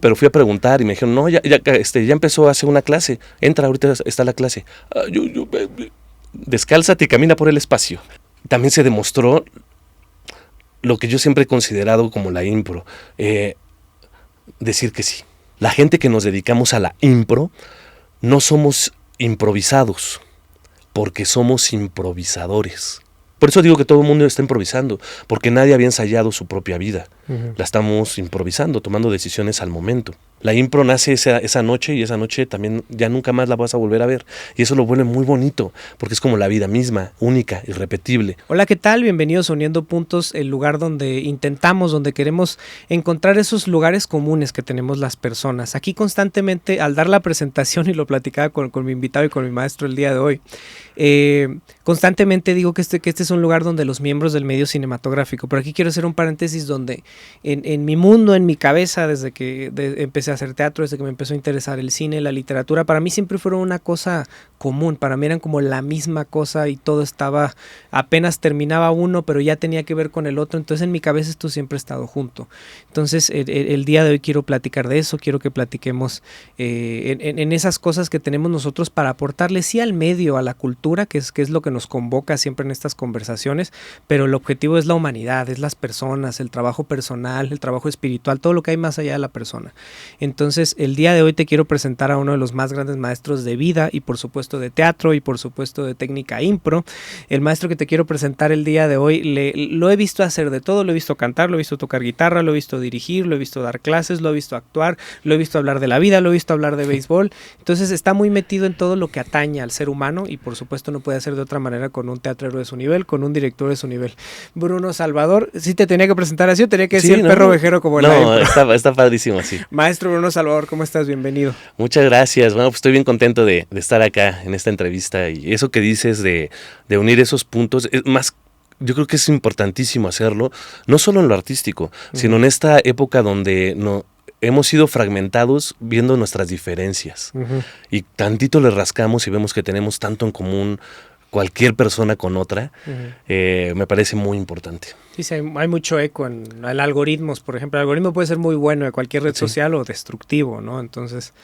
Pero fui a preguntar y me dijeron, no, ya empezó a hacer una clase, entra, ahorita está la clase. Descálzate y camina por el espacio. También se demostró lo que yo siempre he considerado como la impro, decir que sí. La gente que nos dedicamos a la impro no somos improvisados, porque somos improvisadores. Por eso digo que todo el mundo está improvisando, porque nadie había ensayado su propia vida. Uh-huh. La estamos improvisando, tomando decisiones al momento. La impro nace esa noche, y esa noche también ya nunca más la vas a volver a ver. Y eso lo vuelve muy bonito, porque es como la vida misma, única, irrepetible. Hola, ¿qué tal? Bienvenidos a Uniendo Puntos, el lugar donde donde queremos encontrar esos lugares comunes que tenemos las personas. Aquí constantemente, al dar la presentación, y lo platicaba con mi invitado y con mi maestro el día de hoy, constantemente digo que este es un lugar donde los miembros del medio cinematográfico, pero aquí quiero hacer un paréntesis donde en mi mundo, en mi cabeza, desde que empecé a hacer teatro, desde que me empezó a interesar el cine, la literatura, para mí siempre fueron una cosa común, para mí eran como la misma cosa y todo estaba, apenas terminaba uno, pero ya tenía que ver con el otro, entonces en mi cabeza esto siempre ha estado junto. Entonces el día de hoy quiero platicar de eso, quiero que platiquemos en esas cosas que tenemos nosotros para aportarle sí al medio, a la cultura, que es lo que nos convoca siempre en estas conversaciones, pero el objetivo es la humanidad, es las personas, el trabajo personal, el trabajo espiritual, todo lo que hay más allá de la persona. Entonces el día de hoy te quiero presentar a uno de los más grandes maestros de vida y por supuesto de teatro y por supuesto de técnica impro. El maestro que te quiero presentar el día de hoy lo he visto hacer de todo, lo he visto cantar, lo he visto tocar guitarra, lo he visto dirigir, lo he visto dar clases, lo he visto actuar, lo he visto hablar de la vida, lo he visto hablar de béisbol. Entonces está muy metido en todo lo que atañe al ser humano y por supuesto no puede hacer de otra manera con un teatrero de su nivel, con un director de su nivel. Bruno Salvador, sí te tenía que presentar así o tenía que decir el perro ovejero como la impro. Está padrísimo así. Maestro Bruno Salvador, ¿cómo estás? Bienvenido. Muchas gracias. Bueno, pues estoy bien contento de estar acá en esta entrevista y eso que dices de unir esos puntos, es más, yo creo que es importantísimo hacerlo, no solo en lo artístico, sino en esta época donde hemos sido fragmentados viendo nuestras diferencias y tantito le rascamos y vemos que tenemos tanto en común cualquier persona con otra, me parece muy importante. Sí, hay mucho eco en algoritmos, por ejemplo. El algoritmo puede ser muy bueno de cualquier red social o destructivo, ¿no? Entonces,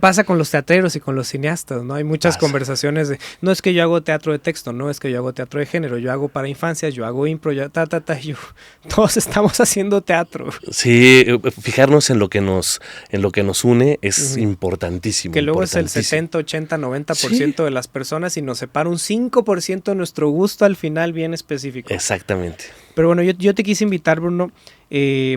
pasa con los teatreros y con los cineastas, ¿no? Hay muchas conversaciones de, no es que yo hago teatro de texto, no es que yo hago teatro de género, yo hago para infancias, yo hago impro, todos estamos haciendo teatro. Sí, fijarnos en lo que nos une es importantísimo. Que luego es el 70, 80, 90% de las personas y nos separa un 5% de nuestro gusto al final bien específico. Exactamente. Pero bueno, yo te quise invitar, Bruno,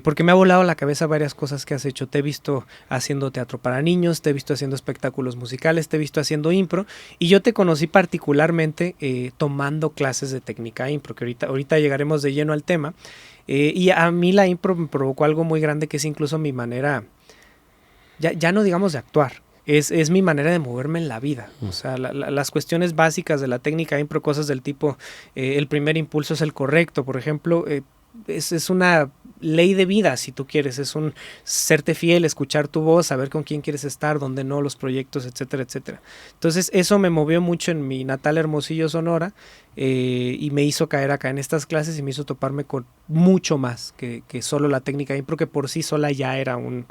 porque me ha volado la cabeza varias cosas que has hecho. Te he visto haciendo teatro para niños, te he visto haciendo espectáculos musicales, te he visto haciendo impro, y yo te conocí particularmente tomando clases de técnica impro, que ahorita llegaremos de lleno al tema, y a mí la impro me provocó algo muy grande, que es incluso mi manera, ya no digamos de actuar, es mi manera de moverme en la vida. O sea, las cuestiones básicas de la técnica impro, cosas del tipo, el primer impulso es el correcto, por ejemplo, es una ley de vida, si tú quieres, es un serte fiel, escuchar tu voz, saber con quién quieres estar, dónde no, los proyectos, etcétera, etcétera. Entonces eso me movió mucho en mi natal Hermosillo, Sonora, y me hizo caer acá en estas clases y me hizo toparme con mucho más que solo la técnica impro, que por sí sola ya era un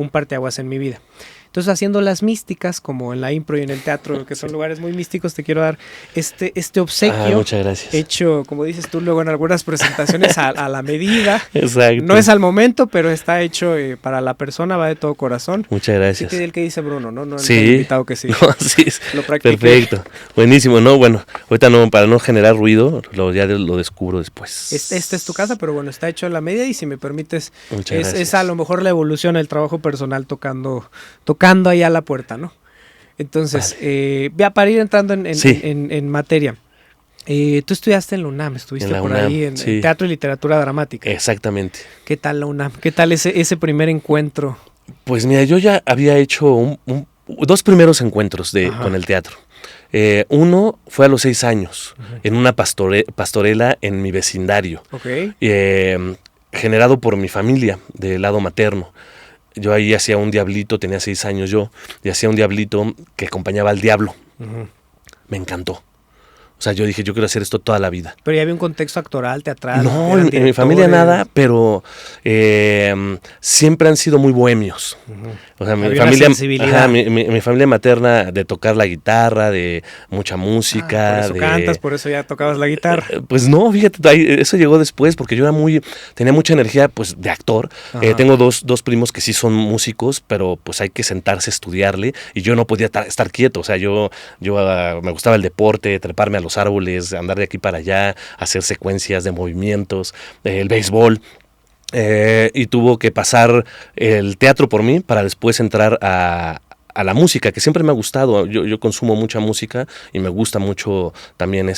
parteaguas en mi vida. Entonces, haciendo las místicas, como en la impro y en el teatro, que son lugares muy místicos, te quiero dar este obsequio. Muchas gracias. Hecho, como dices tú, luego en algunas presentaciones a la medida. Exacto. No es al momento, pero está hecho para la persona, va de todo corazón. Muchas gracias. Sí, el que dice Bruno, ¿no? Sí. El invitado que sí. No, sí. Lo practiqué. Perfecto. Buenísimo. No, bueno, ahorita no, para no generar ruido, ya lo descubro después. Esta es tu casa, pero bueno, está hecho a la medida y si me permites, es a lo mejor la evolución, el trabajo personal tocando ahí a la puerta, ¿no? Entonces, vale. Para ir entrando en materia, tú estudiaste en la UNAM, estuviste por UNAM, ahí en Teatro y Literatura Dramática. Exactamente. ¿Qué tal la UNAM? ¿Qué tal ese primer encuentro? Pues mira, yo ya había hecho dos primeros encuentros con el teatro. Uno fue a los 6 años, en una pastorela en mi vecindario, generado por mi familia, del lado materno. Yo ahí hacía un diablito, tenía 6 años yo, y hacía un diablito que acompañaba al diablo. Me encantó. O sea, yo dije, yo quiero hacer esto toda la vida. Pero ya había un contexto actoral, teatral. No, en mi familia nada, pero siempre han sido muy bohemios. O sea, mi familia materna de tocar la guitarra, de mucha música. Por eso cantas, por eso ya tocabas la guitarra. Pues no, fíjate, eso llegó después, porque yo tenía mucha energía pues de actor. Tengo dos primos que sí son músicos, pero pues hay que sentarse a estudiarle, y yo no podía estar quieto. O sea, yo me gustaba el deporte, treparme a los árboles, andar de aquí para allá, hacer secuencias de movimientos, el béisbol. Y tuvo que pasar el teatro por mí para después entrar a la música, que siempre me ha gustado. Yo consumo mucha música y me gusta mucho también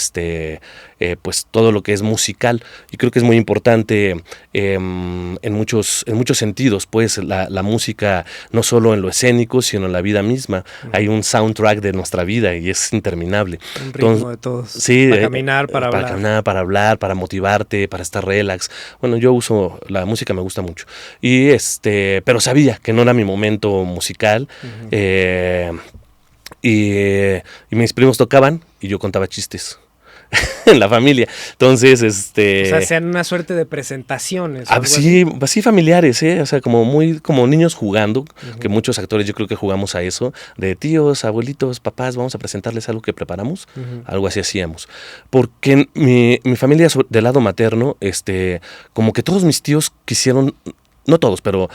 pues todo lo que es musical, y creo que es muy importante en muchos sentidos, pues la música, no solo en lo escénico, sino en la vida misma. Hay un soundtrack de nuestra vida y es interminable. Un ritmo de todos. Sí, para caminar, para hablar. Para caminar, para hablar, para motivarte, para estar relax. Bueno, yo uso la música, me gusta mucho. Y pero sabía que no era mi momento musical. Y mis primos tocaban y yo contaba chistes en la familia. Entonces, O sea, hacían una suerte de presentaciones. Así familiares, o sea, como niños jugando, que muchos actores yo creo que jugamos a eso, de tíos, abuelitos, papás, vamos a presentarles algo que preparamos, algo así hacíamos. Porque mi familia del lado materno, como que todos mis tíos quisieron, no todos, pero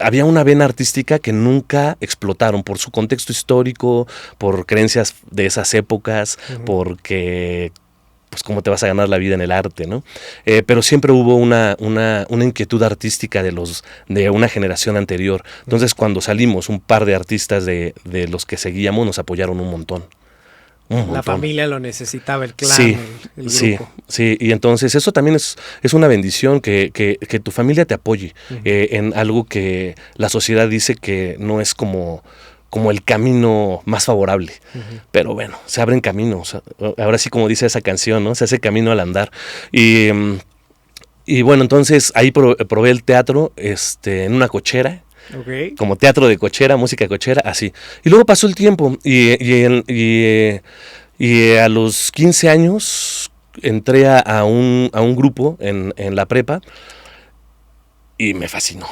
había una vena artística que nunca explotaron por su contexto histórico, por creencias de esas épocas, porque pues cómo te vas a ganar la vida en el arte, ¿no? Pero siempre hubo una inquietud artística de una generación anterior. Entonces, cuando salimos, un par de artistas de los que seguíamos nos apoyaron un montón. La familia lo necesitaba, el clan, el grupo. Sí, y entonces eso también es una bendición, que tu familia te apoye en algo que la sociedad dice que no es como el camino más favorable. Pero bueno, se abren caminos. Ahora sí, como dice esa canción, ¿no? Se hace camino al andar. Y bueno, entonces ahí probé el teatro en una cochera. Okay. Como teatro de cochera, música cochera, así. Y luego pasó el tiempo y a los 15 años entré a un grupo en la prepa y me fascinó.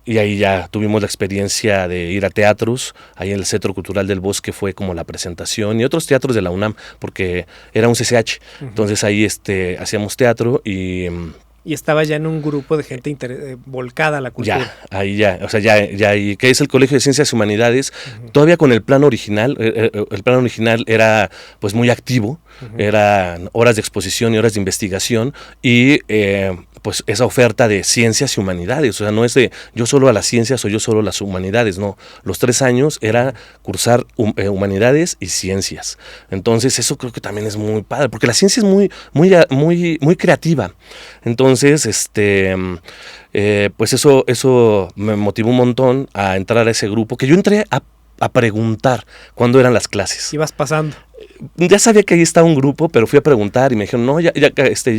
Y ahí ya tuvimos la experiencia de ir a teatros. Ahí en el Centro Cultural del Bosque fue como la presentación, y otros teatros de la UNAM, porque era un CCH. Entonces ahí hacíamos teatro y estaba ya en un grupo de gente volcada a la cultura. Ya, ahí ya, o sea, ya ahí, que es el Colegio de Ciencias y Humanidades, todavía con el plan original. El plan original era pues muy activo, eran horas de exposición y horas de investigación, y pues esa oferta de ciencias y humanidades. O sea, no es de yo solo a las ciencias o yo solo a las humanidades, no. Los 3 años era cursar humanidades y ciencias. Entonces eso creo que también es muy padre, porque la ciencia es muy creativa. Entonces, pues eso me motivó un montón a entrar a ese grupo, que yo entré a preguntar cuándo eran las clases. Ibas pasando. Ya sabía que ahí estaba un grupo, pero fui a preguntar y me dijeron, no, ya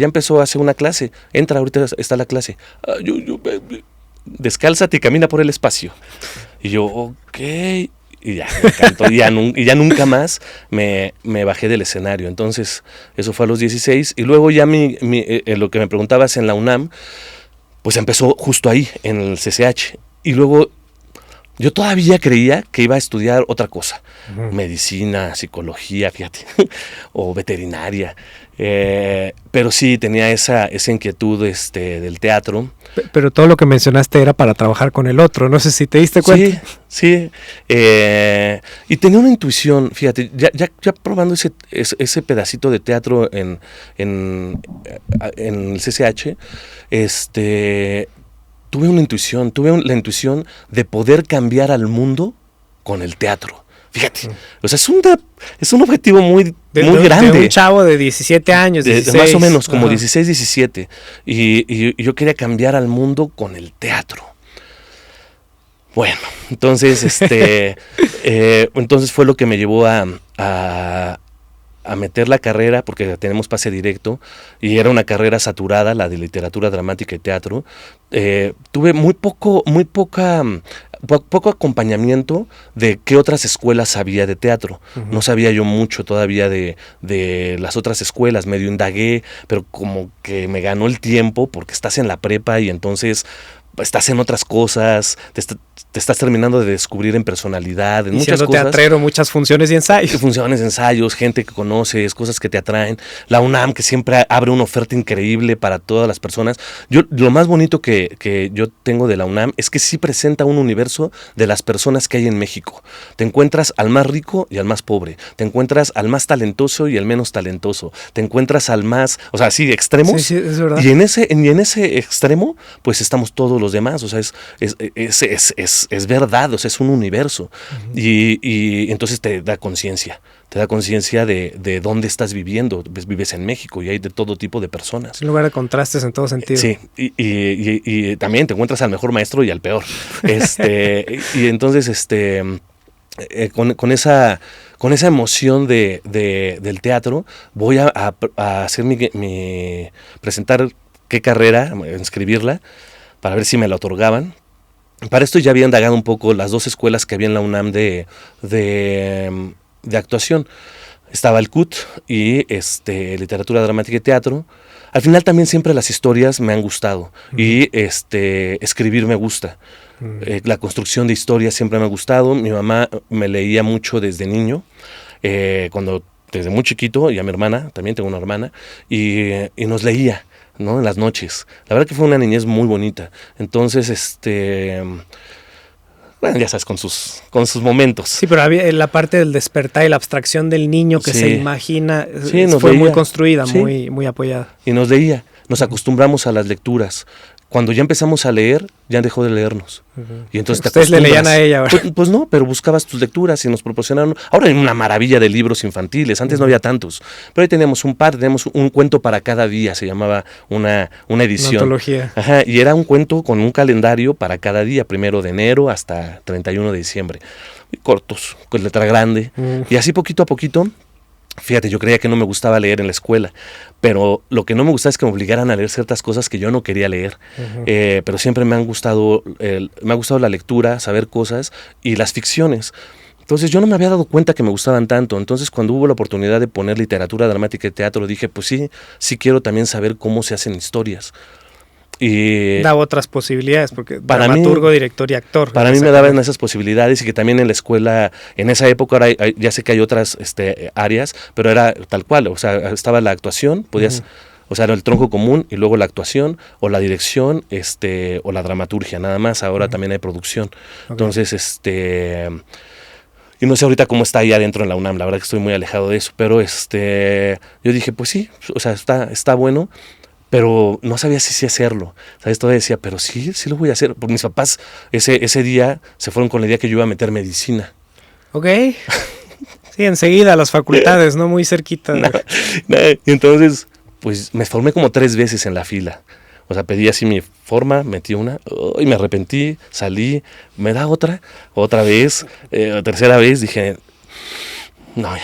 empezó a hacer una clase, entra, ahorita está la clase. Descálzate y camina por el espacio. Y yo, ok, y ya, me encantó, y ya nunca más me bajé del escenario. Entonces, eso fue a los 16, y luego ya lo que me preguntabas en la UNAM, pues empezó justo ahí, en el CCH, y luego yo todavía creía que iba a estudiar otra cosa, medicina, psicología, fíjate, o veterinaria, pero sí tenía esa inquietud del teatro. Pero todo lo que mencionaste era para trabajar con el otro, no sé si te diste cuenta. Sí, y tenía una intuición, fíjate, ya probando ese pedacito de teatro en el CCH, tuve la intuición de poder cambiar al mundo con el teatro. Fíjate, o sea, es un objetivo muy grande. De un chavo de 17 años, 16. Más o menos, como 16, 17. Y yo quería cambiar al mundo con el teatro. Bueno, entonces, entonces fue lo que me llevó a meter la carrera, porque tenemos pase directo, y era una carrera saturada, la de literatura dramática y teatro. Tuve muy poca poco acompañamiento de qué otras escuelas sabía de teatro. No sabía yo mucho todavía de las otras escuelas, medio indagué, pero como que me ganó el tiempo porque estás en la prepa y entonces estás en otras cosas, te estás terminando de descubrir en personalidad, en y muchas siendo cosas. teatrero, muchas funciones y ensayos. Funciones, ensayos, gente que conoces, cosas que te atraen. La UNAM, que siempre abre una oferta increíble para todas las personas. Lo más bonito que yo tengo de la UNAM es que sí presenta un universo de las personas que hay en México. Te encuentras al más rico y al más pobre. Te encuentras al más talentoso y al menos talentoso. Te encuentras al más, o sea, sí, extremos. Sí, es verdad. Y en ese extremo, pues estamos todos los demás. O sea, es verdad, o sea, es un universo. Y entonces te da conciencia. Te da conciencia de dónde estás viviendo. Vives en México y hay de todo tipo de personas. Es un lugar de contrastes en todo sentido. Sí, y también te encuentras al mejor maestro y al peor. Y entonces, con esa emoción del teatro, voy a hacer presentar qué carrera, inscribirla, para ver si me la otorgaban. Para esto ya había indagado un poco las dos escuelas que había en la UNAM de actuación. Estaba el CUT y literatura dramática y teatro. Al final también siempre las historias me han gustado y escribir me gusta. La construcción de historias siempre me ha gustado. Mi mamá me leía mucho desde niño, desde muy chiquito, y a mi hermana, también tengo una hermana, y nos leía, ¿no? En las noches. La verdad que fue una niñez muy bonita. Entonces, bueno, ya sabes, con sus momentos. Sí, pero había la parte del despertar y la abstracción del niño que se imagina, fue leía. Muy construida, Sí. muy apoyada. Y nos leía, nos acostumbramos a las lecturas. Cuando ya empezamos a leer, ya dejó de leernos. Y entonces Ustedes le leían a ella, ¿verdad? Pues no, pero buscabas tus lecturas y nos proporcionaron. Ahora hay una maravilla de libros infantiles, antes no había tantos. Pero ahí teníamos teníamos un cuento para cada día, se llamaba una edición. Una antología. Ajá, y era un cuento con un calendario para cada día, 1 de enero hasta 31 de diciembre. Muy cortos, con letra grande. Y así poquito a poquito. Fíjate, yo creía que no me gustaba leer en la escuela, pero lo que no me gustaba es que me obligaran a leer ciertas cosas que yo no quería leer. Pero siempre me ha gustado la lectura, saber cosas y las ficciones. Entonces yo no me había dado cuenta que me gustaban tanto. Entonces cuando hubo la oportunidad de poner literatura dramática y teatro, dije, pues sí quiero también saber cómo se hacen historias. Y da otras posibilidades, porque dramaturgo, director y actor. Para mí me daban esas posibilidades, y que también en la escuela, en esa época, ahora ya sé que hay otras áreas, pero era tal cual, o sea, estaba la actuación, podías, o sea, era el tronco común y luego la actuación o la dirección, o la dramaturgia, nada más. Ahora también hay producción. Entonces, y no sé ahorita cómo está ahí adentro en la UNAM, la verdad que estoy muy alejado de eso, pero yo dije, pues sí, o sea, está bueno. Pero no sabía si hacerlo, ¿sabes? Todavía decía, pero sí lo voy a hacer. Porque mis papás ese día se fueron con la idea que yo iba a meter medicina. Ok. Sí, enseguida las facultades, ¿no? Muy cerquita. Y entonces, pues me formé como 3 veces en la fila. O sea, pedí así mi forma, metí una, y me arrepentí, salí, me da otra vez, tercera vez, dije, no, ya.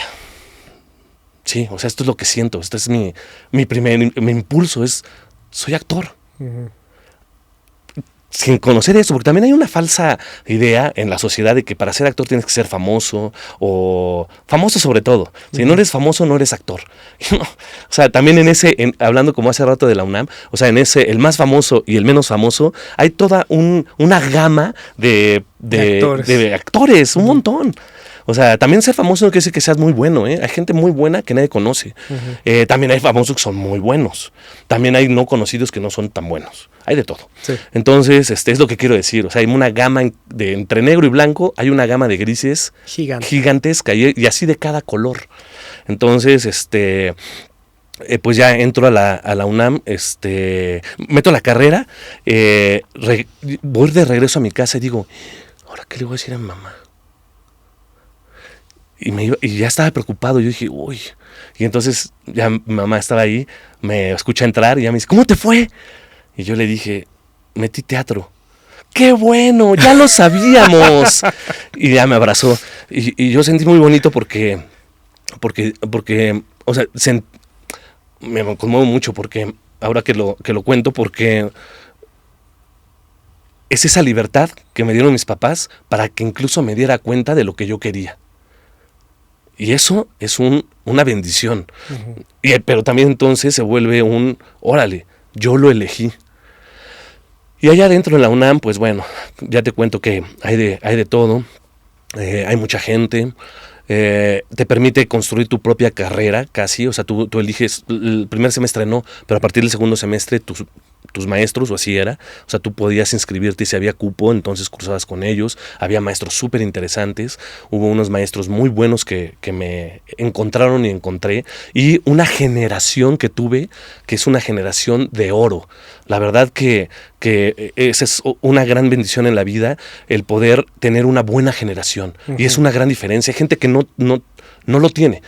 Sí, o sea, esto es lo que siento, este es mi impulso, soy actor. Sin conocer eso, porque también hay una falsa idea en la sociedad de que para ser actor tienes que ser famoso, o famoso sobre todo. Si no eres famoso, no eres actor. No, o sea, también hablando como hace rato de la UNAM, o sea, en el más famoso y el menos famoso, hay toda una gama de actores, un montón. O sea, también ser famoso no quiere decir que seas muy bueno, ¿eh? Hay gente muy buena que nadie conoce. También hay famosos que son muy buenos. También hay no conocidos que no son tan buenos. Hay de todo. Sí. Entonces, es lo que quiero decir. O sea, hay una gama entre negro y blanco, hay una gama de grises gigantesca y así de cada color. Entonces, pues ya entro a la UNAM, meto la carrera, voy de regreso a mi casa y digo, ¿ahora qué le voy a decir a mi mamá? Y ya estaba preocupado, yo dije, uy. Y entonces ya mi mamá estaba ahí, me escucha entrar y ya me dice, ¿cómo te fue? Y yo le dije, metí teatro. ¡Qué bueno! ¡Ya lo sabíamos! Y ya me abrazó. Y yo sentí muy bonito porque o sea, me conmuevo mucho porque ahora que lo cuento, porque es esa libertad que me dieron mis papás para que incluso me diera cuenta de lo que yo quería. Y eso es una bendición. Pero también entonces se vuelve órale, yo lo elegí. Y allá adentro en la UNAM, pues bueno, ya te cuento que hay de todo. Hay mucha gente. Te permite construir tu propia carrera casi. O sea, tú eliges, el primer semestre no, pero a partir del segundo semestre tus maestros, o así era, o sea, tú podías inscribirte y si había cupo, entonces cursabas con ellos. Había maestros súper interesantes, hubo unos maestros muy buenos que me encontraron y encontré, y una generación que tuve, que es una generación de oro. La verdad que esa es una gran bendición en la vida, el poder tener una buena generación, y es una gran diferencia. Hay gente que no lo tiene,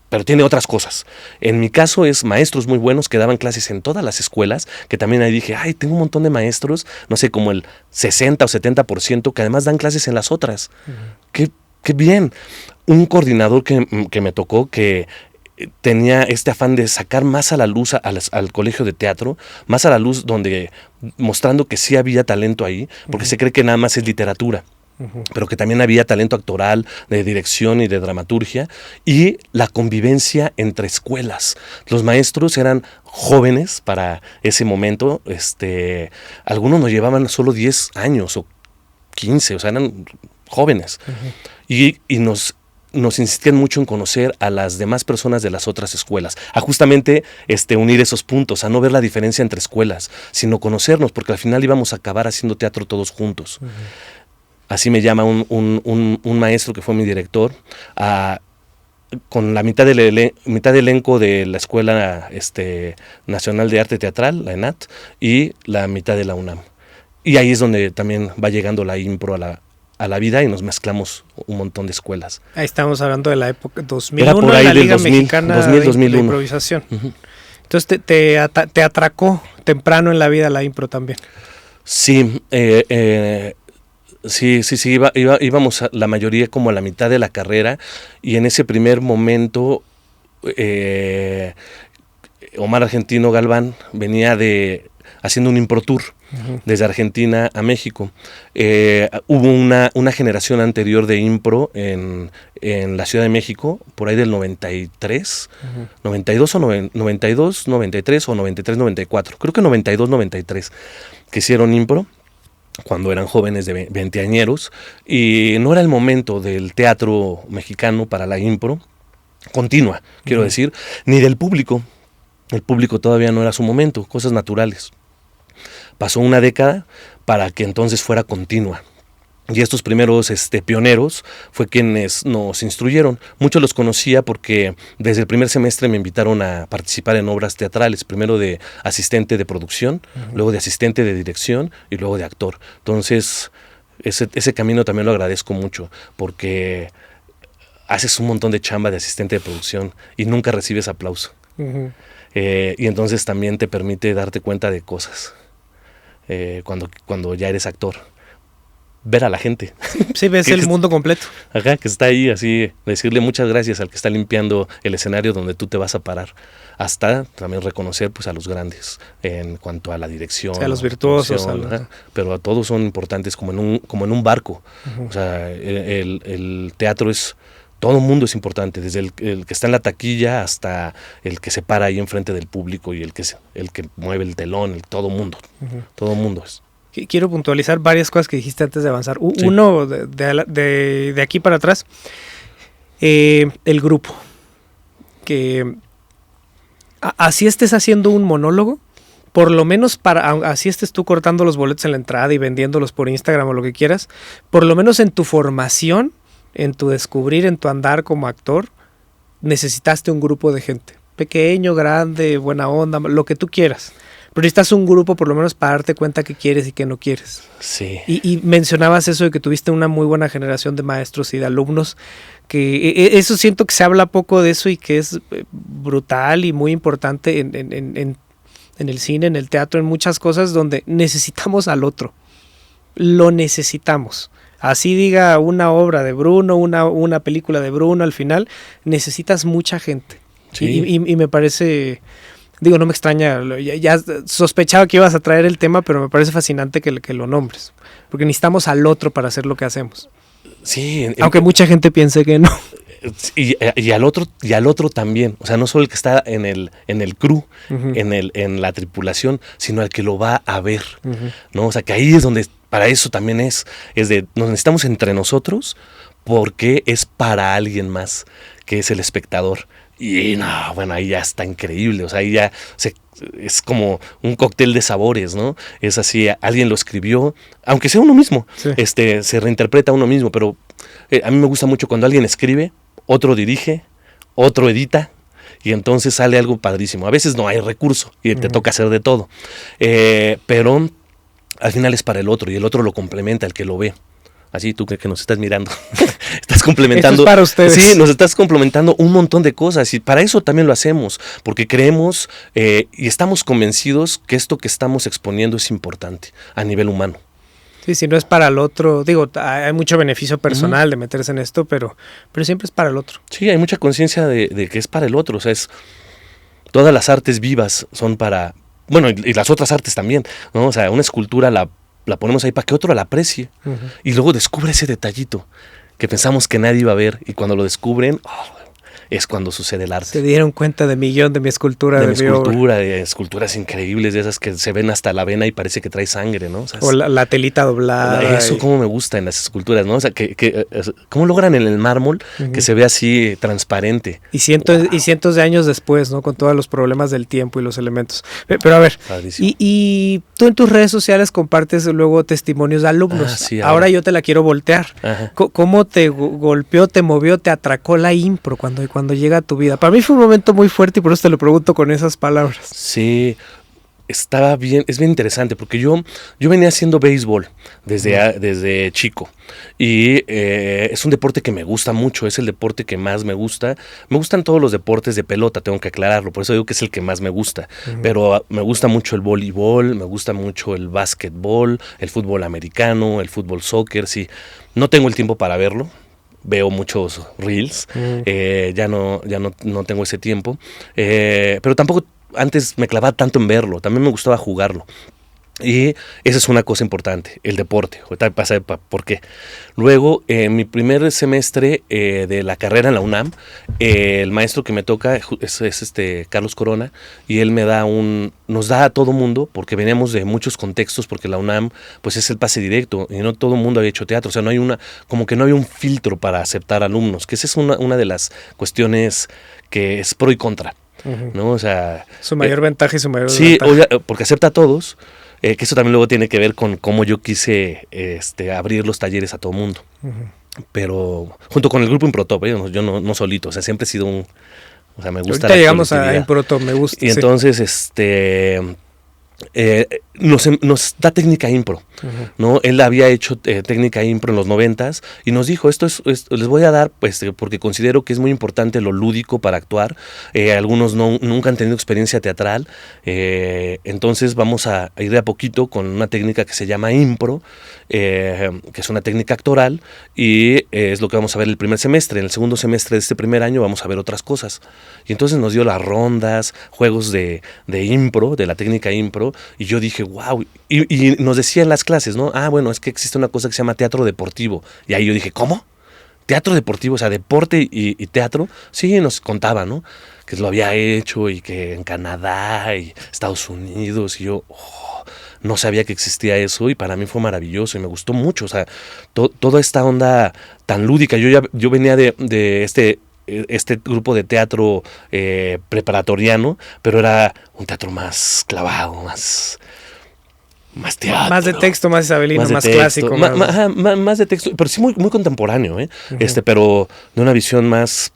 pero tiene otras cosas. En mi caso es maestros muy buenos que daban clases en todas las escuelas, que también ahí dije, tengo un montón de maestros, no sé, como el 60 o 70%, que además dan clases en las otras. Qué bien. Un coordinador que me tocó, que tenía este afán de sacar más a la luz al colegio de teatro, más a la luz, mostrando que sí había talento ahí, porque se cree que nada más es literatura. Pero que también había talento actoral, de dirección y de dramaturgia, y la convivencia entre escuelas. Los maestros eran jóvenes para ese momento, algunos nos llevaban solo 10 años o 15, o sea, eran jóvenes. Y nos insistían mucho en conocer a las demás personas de las otras escuelas, a justamente unir esos puntos, a no ver la diferencia entre escuelas, sino conocernos, porque al final íbamos a acabar haciendo teatro todos juntos. Así me llama un maestro que fue mi director, con la mitad del elenco de la Escuela Nacional de Arte Teatral, la ENAT, y la mitad de la UNAM. Y ahí es donde también va llegando la impro a la vida, y nos mezclamos un montón de escuelas. Ahí estamos hablando de la época 2001, era por ahí la Liga 2000, Mexicana 2001. de Improvisación. Entonces te atracó temprano en la vida la impro también. Sí, sí, íbamos la mayoría como a la mitad de la carrera, y en ese primer momento Omar Argentino Galván venía haciendo un impro tour desde Argentina a México. Hubo una generación anterior de impro en la Ciudad de México, por ahí del 93, 92 o 92, 93 o 93, 94, creo que 92, 93, que hicieron impro cuando eran jóvenes de veinteañeros, y no era el momento del teatro mexicano para la impro continua, quiero decir, ni del público. El público todavía no era su momento, cosas naturales. Pasó una década para que entonces fuera continua. Y estos primeros pioneros fue quienes nos instruyeron. Muchos los conocía porque desde el primer semestre me invitaron a participar en obras teatrales, primero de asistente de producción, luego de asistente de dirección y luego de actor. Entonces, ese camino también lo agradezco mucho, porque haces un montón de chamba de asistente de producción y nunca recibes aplauso. Y entonces también te permite darte cuenta de cosas cuando ya eres actor. Ver a la gente. Sí, ves el mundo completo. Ajá, que está ahí, así, decirle muchas gracias al que está limpiando el escenario donde tú te vas a parar. Hasta también reconocer pues a los grandes en cuanto a la dirección. A los virtuosos. Pero todos son importantes como en un barco. O sea, el teatro es... Todo el mundo es importante, desde el que está en la taquilla hasta el que se para ahí enfrente del público y el que mueve el telón, todo mundo. Todo mundo es. Quiero puntualizar varias cosas que dijiste antes de avanzar. Sí. Uno, de aquí para atrás, el grupo. Que así estés haciendo un monólogo, por lo menos así estés tú cortando los boletos en la entrada y vendiéndolos por Instagram o lo que quieras, por lo menos en tu formación, en tu descubrir, en tu andar como actor, necesitaste un grupo de gente. Pequeño, grande, buena onda, lo que tú quieras. Pero necesitas un grupo por lo menos para darte cuenta qué quieres y qué no quieres. Sí. Y mencionabas eso de que tuviste una muy buena generación de maestros y de alumnos, que eso siento que se habla poco de eso y que es brutal y muy importante en el cine, en el teatro, en muchas cosas donde necesitamos al otro. Lo necesitamos. Así diga una obra de Bruno, una película de Bruno, al final necesitas mucha gente. Sí. Y me parece Digo, no me extraña, ya sospechaba que ibas a traer el tema, pero me parece fascinante que lo nombres, porque necesitamos al otro para hacer lo que hacemos. Sí. Aunque mucha gente piense que no. Y al otro también, o sea, no solo el que está en el crew, en la tripulación, sino al que lo va a ver, ¿no? O sea, que ahí es donde, para eso también es de, nos necesitamos entre nosotros, porque es para alguien más, que es el espectador. Y no, bueno, ahí ya está increíble, o sea, ahí ya es como un cóctel de sabores, ¿no? Es así, alguien lo escribió, aunque sea uno mismo, Sí. Se reinterpreta a uno mismo, pero a mí me gusta mucho cuando alguien escribe, otro dirige, otro edita, y entonces sale algo padrísimo. A veces no hay recurso y te toca hacer de todo, pero al final es para el otro, y el otro lo complementa, el que lo ve. Así tú que nos estás mirando, estás complementando. Esto es para ustedes. Sí, nos estás complementando un montón de cosas, y para eso también lo hacemos, porque creemos y estamos convencidos que esto que estamos exponiendo es importante a nivel humano. Sí, si no es para el otro, digo, hay mucho beneficio personal de meterse en esto, pero siempre es para el otro. Sí, hay mucha conciencia de que es para el otro, o sea, todas las artes vivas son para, bueno, y las otras artes también, ¿no? O sea, una escultura la ponemos ahí para que otro la aprecie, y luego descubre ese detallito que pensamos que nadie iba a ver, y cuando lo descubren, es cuando sucede el arte. Se dieron cuenta de mi escultura. De esculturas increíbles, de esas que se ven hasta la vena y parece que trae sangre, ¿no? O la telita doblada. Eso como me gusta en las esculturas, ¿no? O sea, cómo logran en el mármol que se ve así transparente. Y cientos de años después, ¿no? Con todos los problemas del tiempo y los elementos. Pero a ver, y tú en tus redes sociales compartes luego testimonios de alumnos. Sí, ahora yo te la quiero voltear. ¿Cómo te golpeó, te movió, te atracó la impro cuando llega a tu vida? Para mí fue un momento muy fuerte y por eso te lo pregunto con esas palabras. Sí, estaba bien, es bien interesante porque yo venía haciendo béisbol desde chico, y es un deporte que me gusta mucho, es el deporte que más me gusta. Me gustan todos los deportes de pelota, tengo que aclararlo, por eso digo que es el que más me gusta, pero me gusta mucho el voleibol, me gusta mucho el básquetbol, el fútbol americano, el fútbol soccer, sí. No tengo el tiempo para verlo. Veo muchos reels, ya no tengo ese tiempo, pero tampoco antes me clavaba tanto en verlo, también me gustaba jugarlo. Y esa es una cosa importante, el deporte. Ahorita pasa por qué. Luego, en mi primer semestre de la carrera en la UNAM, el maestro que me toca es Carlos Corona, y él nos da a todo mundo, porque veníamos de muchos contextos, porque la UNAM pues es el pase directo, y no todo el mundo había hecho teatro, o sea, como que no había un filtro para aceptar alumnos, que esa es una de las cuestiones que es pro y contra, ¿no? O sea, su mayor ventaja y su mayor desventaja. Sí, porque acepta a todos. Que eso también luego tiene que ver con cómo yo quise abrir los talleres a todo mundo. Pero junto con el grupo Improtop, yo no solito, o sea, siempre he sido o sea, me gusta. Ahorita llegamos a Improtop, me gusta. Y entonces, nos da técnica impro, ¿no? Él había hecho técnica impro en los 90s y nos dijo, esto les voy a dar, pues, porque considero que es muy importante lo lúdico para actuar. Algunos nunca han tenido experiencia teatral, entonces vamos a ir de a poquito con una técnica que se llama impro, que es una técnica actoral, y es lo que vamos a ver el primer semestre. En el segundo semestre de este primer año vamos a ver otras cosas. Y entonces nos dio las rondas, juegos de impro, de la técnica impro, y yo dije, wow, y nos decía en las clases, ¿no? Bueno, es que existe una cosa que se llama teatro deportivo. Y ahí yo dije, ¿cómo? ¿Teatro deportivo? O sea, deporte y teatro. Sí, nos contaba, ¿no? Que lo había hecho, y que en Canadá y Estados Unidos, y yo no sabía que existía eso, y para mí fue maravilloso y me gustó mucho. O sea, toda esta onda tan lúdica. Yo venía de este grupo de teatro preparatoriano, pero era un teatro más clavado, más teatro. Más de texto, más isabelino, más clásico. Más de texto, pero sí muy, muy contemporáneo, pero de una visión más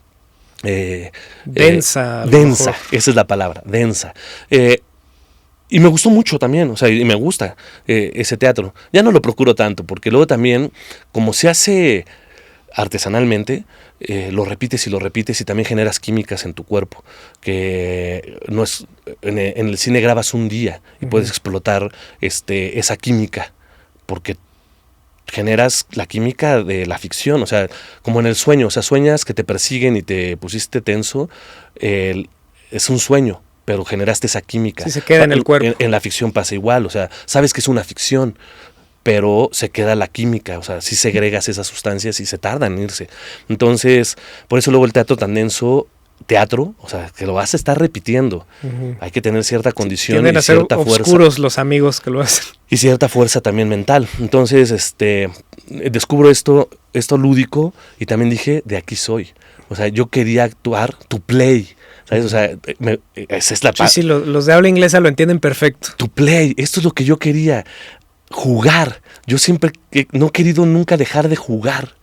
densa. Densa, esa es la palabra, densa. Y me gustó mucho también, o sea, y me gusta ese teatro. Ya no lo procuro tanto, porque luego también, como se hace artesanalmente, lo repites y también generas químicas en tu cuerpo, que no es en el cine grabas un día y puedes explotar esa química, porque generas la química de la ficción, o sea, como en el sueño, o sea, sueñas que te persiguen y te pusiste tenso, es un sueño, pero generaste esa química. Sí, se queda en el cuerpo. En la ficción pasa igual, o sea, sabes que es una ficción, pero se queda la química, o sea, sí segregas esas sustancias y se tardan en irse. Entonces, por eso luego el teatro tan denso, o sea, que lo vas a estar repitiendo. Hay que tener cierta condición Tienden y a ser cierta fuerza. oscuros los amigos que lo hacen. Y cierta fuerza también mental. Entonces, descubro esto lúdico y también dije, de aquí soy. O sea, yo quería actuar to play, ¿sabes? O sea, esa es la parte. Sí, los de habla inglesa lo entienden perfecto. To play, esto es lo que yo quería, jugar. Yo siempre no he querido nunca dejar de jugar.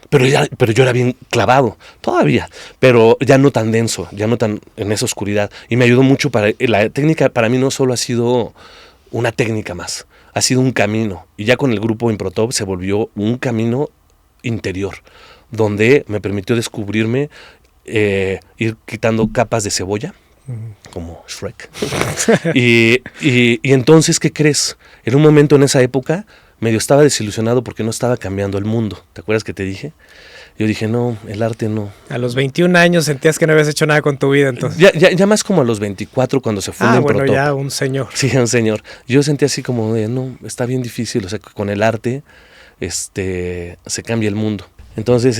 Pero yo era bien clavado, todavía, pero ya no tan denso, ya no tan en esa oscuridad. Y me ayudó mucho la técnica para mí no solo ha sido una técnica más, ha sido un camino. Y ya con el grupo Improtop se volvió un camino interior, donde me permitió descubrirme, ir quitando capas de cebolla, como Shrek. y entonces, ¿qué crees? En un momento en esa época, medio estaba desilusionado porque no estaba cambiando el mundo. ¿Te acuerdas que te dije? Yo dije, no, el arte no. A los 21 años sentías que no habías hecho nada con tu vida, entonces. Ya más como a los 24 cuando se funda bueno, Improtop. ya un señor. Sí, un señor. Yo sentí así como de, no, está bien difícil, o sea, con el arte se cambia el mundo. Entonces,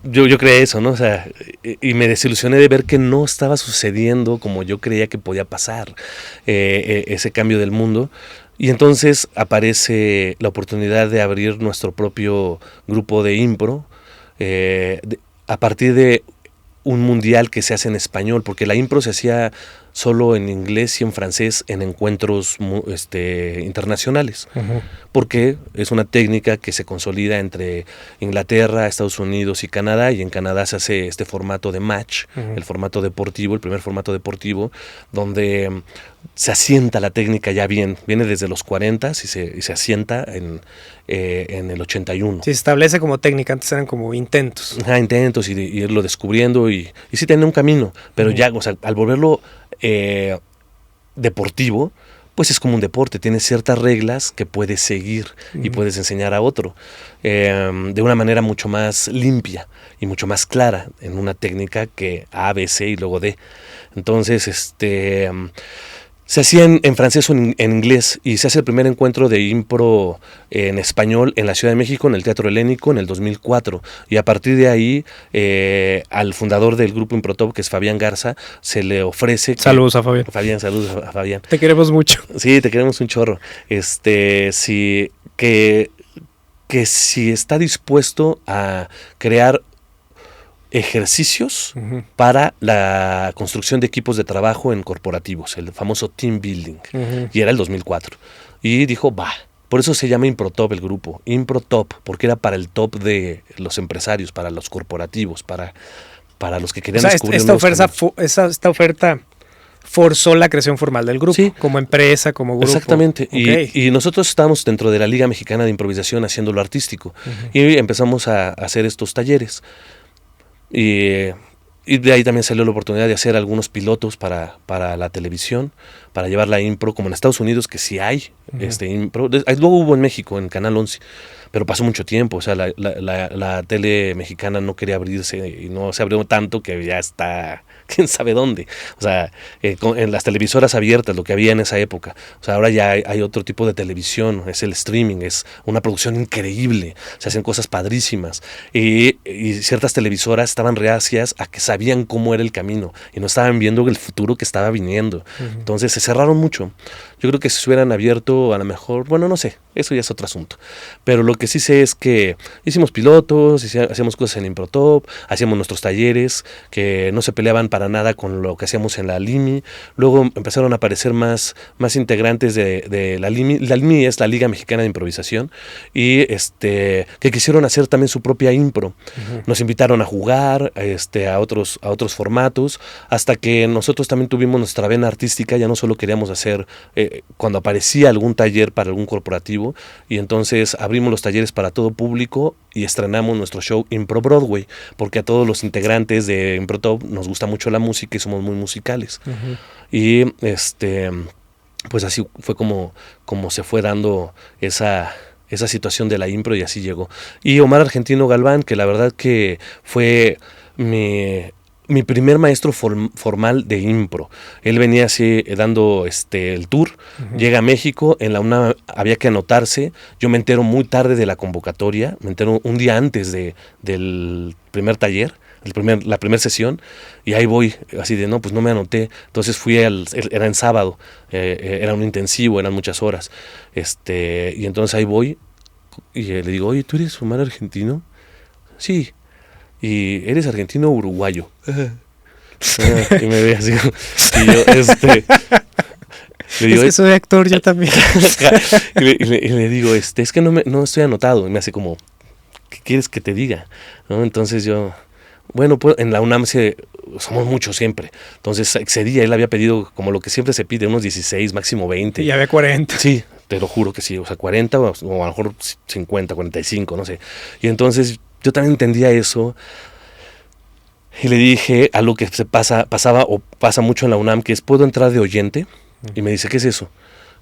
yo creé eso, ¿no? O sea, y me desilusioné de ver que no estaba sucediendo como yo creía que podía pasar, ese cambio del mundo. Y entonces aparece la oportunidad de abrir nuestro propio grupo de impro, a partir de un mundial que se hace en español, porque la impro se hacía solo en inglés y en francés en encuentros internacionales, porque es una técnica que se consolida entre Inglaterra, Estados Unidos y Canadá, y en Canadá se hace este formato de match, el formato deportivo, el primer formato deportivo, donde se asienta la técnica ya bien, viene desde los 40 y se asienta en el 81. Sí, se establece como técnica, antes eran como intentos. Intentos y irlo descubriendo y sí tenía un camino, pero ya, o sea, al volverlo deportivo, pues es como un deporte, tiene ciertas reglas que puedes seguir y puedes enseñar a otro de una manera mucho más limpia y mucho más clara en una técnica que A, B, C y luego D. Entonces, se hacía en francés o en inglés y se hace el primer encuentro de impro en español en la Ciudad de México, en el Teatro Helénico, en el 2004. Y a partir de ahí, al fundador del grupo Improtop, que es Fabián Garza, se le ofrece... Saludos a Fabián. Saludos a Fabián. Te queremos mucho. Sí, te queremos un chorro. Sí, que si está dispuesto a crear ejercicios para la construcción de equipos de trabajo en corporativos, el famoso team building, y era el 2004. Y dijo, va, por eso se llama Improtop el grupo, Improtop, porque era para el top de los empresarios, para los corporativos, para los que querían descubrir esta oferta forzó la creación formal del grupo, sí, como empresa, como grupo. Exactamente, okay. y nosotros estábamos dentro de la Liga Mexicana de Improvisación haciendo lo artístico, y empezamos a hacer estos talleres. Y de ahí también salió la oportunidad de hacer algunos pilotos para la televisión, para llevar la impro, como en Estados Unidos, que sí hay impro. Luego hubo en México, en Canal 11, pero pasó mucho tiempo. O sea, la tele mexicana no quería abrirse y no se abrió tanto que ya está quién sabe dónde. O sea, en las televisoras abiertas, lo que había en esa época. O sea, ahora ya hay otro tipo de televisión, es el streaming, es una producción increíble, se hacen cosas padrísimas. Y ciertas televisoras estaban reacias a que sabían cómo era el camino y no estaban viendo el futuro que estaba viniendo. Entonces se cerraron mucho. Yo creo que si se hubieran abierto, a lo mejor, bueno, no sé, eso ya es otro asunto. Pero lo que sí sé es que hicimos pilotos, hacíamos cosas en Improtop, hacíamos nuestros talleres que no se peleaban para nada con lo que hacíamos en la LIMI. Luego empezaron a aparecer más integrantes de la LIMI. La LIMI es la Liga Mexicana de Improvisación y que quisieron hacer también su propia impro. Nos invitaron a jugar a otros formatos, hasta que nosotros también tuvimos nuestra vena artística. Ya no solo queríamos hacer cuando aparecía algún taller para algún corporativo, y entonces abrimos los talleres para todo público y estrenamos nuestro show Impro Broadway, porque a todos los integrantes de Improtop nos gusta mucho la música y somos muy musicales. Y pues así fue como se fue dando esa situación de la impro, y así llegó. Y Omar Argentino Galván, que la verdad que fue mi primer maestro formal de impro. Él venía así dando el tour, llega a México, en la UNAM había que anotarse, yo me entero muy tarde de la convocatoria, me entero un día antes del primer taller, la primera sesión, y ahí voy, así de, no, pues no me anoté, entonces era en sábado, era un intensivo, eran muchas horas, y entonces ahí voy, y le digo, oye, ¿tú eres Omar argentino? Sí. ¿Y eres argentino o uruguayo? Y me ve así. Y yo, le digo, es que soy actor yo también. y le digo, es que no estoy anotado. Y me hace como, ¿qué quieres que te diga? ¿No? Entonces yo, bueno, pues en la UNAM somos muchos siempre. Entonces excedía, él había pedido como lo que siempre se pide, unos 16, máximo 20. Y ya ve 40. Sí, te lo juro que sí, o sea, 40 o a lo mejor 50, 45, no sé. Y entonces yo también entendía eso y le dije algo que pasaba o pasa mucho en la UNAM, que es, ¿puedo entrar de oyente? Y me dice, ¿qué es eso?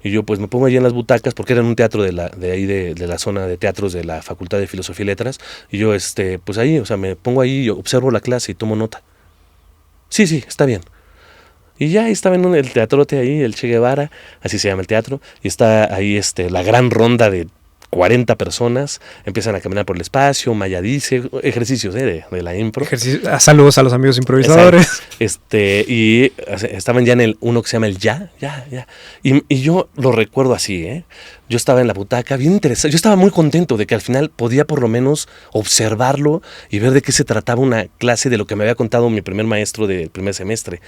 Y yo pues me pongo allí en las butacas, porque era en un teatro de la zona de teatros de la Facultad de Filosofía y Letras, y yo pues ahí, o sea, me pongo ahí, yo observo la clase y tomo nota. Sí, está bien. Y ya estaba en el teatrote ahí, el Che Guevara, así se llama el teatro, y está ahí la gran ronda de 40 personas, empiezan a caminar por el espacio, Maya dice, ejercicios de la impro. Saludos a los amigos improvisadores. Y estaban ya en uno que se llama el ya. Y yo lo recuerdo así, Yo estaba en la butaca, bien interesado, yo estaba muy contento de que al final podía por lo menos observarlo y ver de qué se trataba una clase de lo que me había contado mi primer maestro del primer semestre.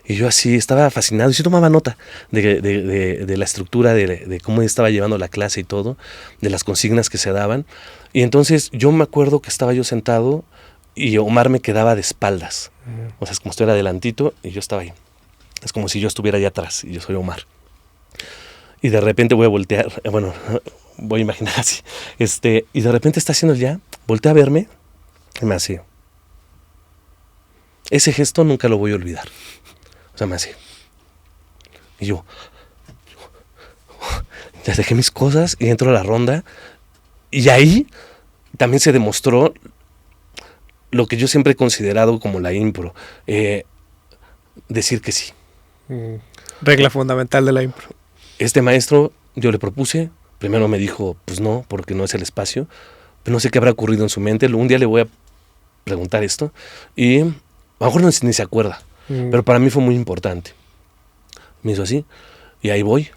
Y yo así estaba fascinado y sí tomaba nota de la estructura, de cómo estaba llevando la clase y todo, de las consignas que se daban. Y entonces yo me acuerdo que estaba yo sentado y Omar me quedaba de espaldas. O sea, es como si estuviera adelantito y yo estaba ahí. Es como si yo estuviera allá atrás y yo soy Omar. Y de repente voy a voltear, voy a imaginar así. Y de repente está haciendo el ya, voltea a verme y me hace. Ese gesto nunca lo voy a olvidar. O sea, me hace. Y yo ya dejé mis cosas y entro a la ronda. Y ahí también se demostró lo que yo siempre he considerado como la impro. Decir que sí. Regla fundamental de la impro. Este maestro, yo le propuse, primero me dijo, pues no, porque no es el espacio, pero no sé qué habrá ocurrido en su mente, un día le voy a preguntar esto, y a lo mejor ni se acuerda, pero para mí fue muy importante. Me hizo así, y ahí voy,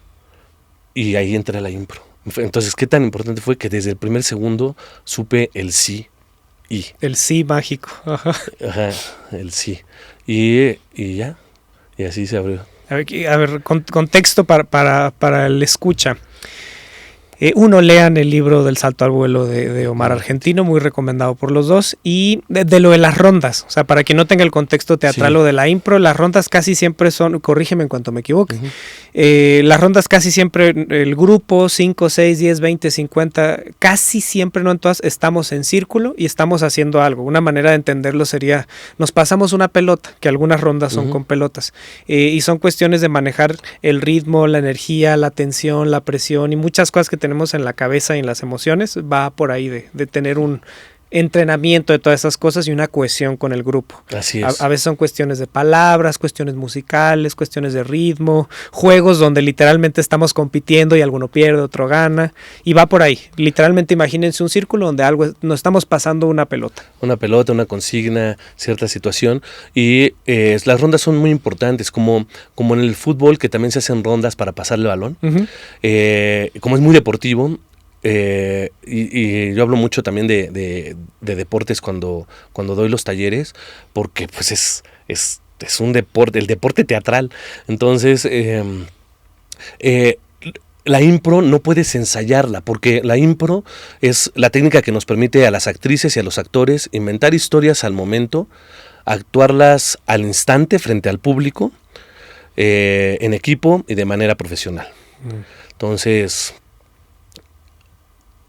y ahí entré a la impro. Entonces, ¿qué tan importante fue? Que desde el primer segundo supe el sí y. El sí mágico. Ajá, el sí. Y ya, y así se abrió. A ver, contexto para el escucha. Uno, lean el libro del salto al vuelo de Omar Argentino, muy recomendado por los dos, y de lo de las rondas, o sea, para quien no tenga el contexto teatral o de la impro, las rondas casi siempre son, corrígeme en cuanto me equivoque, las rondas casi siempre, el grupo, 5, 6, 10, 20, 50, casi siempre, no en todas, estamos en círculo y estamos haciendo algo. Una manera de entenderlo sería, nos pasamos una pelota, que algunas rondas son con pelotas, y son cuestiones de manejar el ritmo, la energía, la tensión, la presión y muchas cosas que tenemos en la cabeza y en las emociones, va por ahí de tener un entrenamiento de todas esas cosas y una cohesión con el grupo. Así es. A veces son cuestiones de palabras, cuestiones musicales, cuestiones de ritmo, juegos donde literalmente estamos compitiendo y alguno pierde, otro gana, y va por ahí. Literalmente imagínense un círculo donde nos estamos pasando una pelota. Una pelota, una consigna, cierta situación, y las rondas son muy importantes, como en el fútbol, que también se hacen rondas para pasar el balón. Como es muy deportivo, y yo hablo mucho también de deportes cuando doy los talleres, porque pues es un deporte, el deporte teatral. Entonces, la impro no puedes ensayarla, porque la impro es la técnica que nos permite a las actrices y a los actores inventar historias al momento, actuarlas al instante frente al público, en equipo y de manera profesional. Entonces,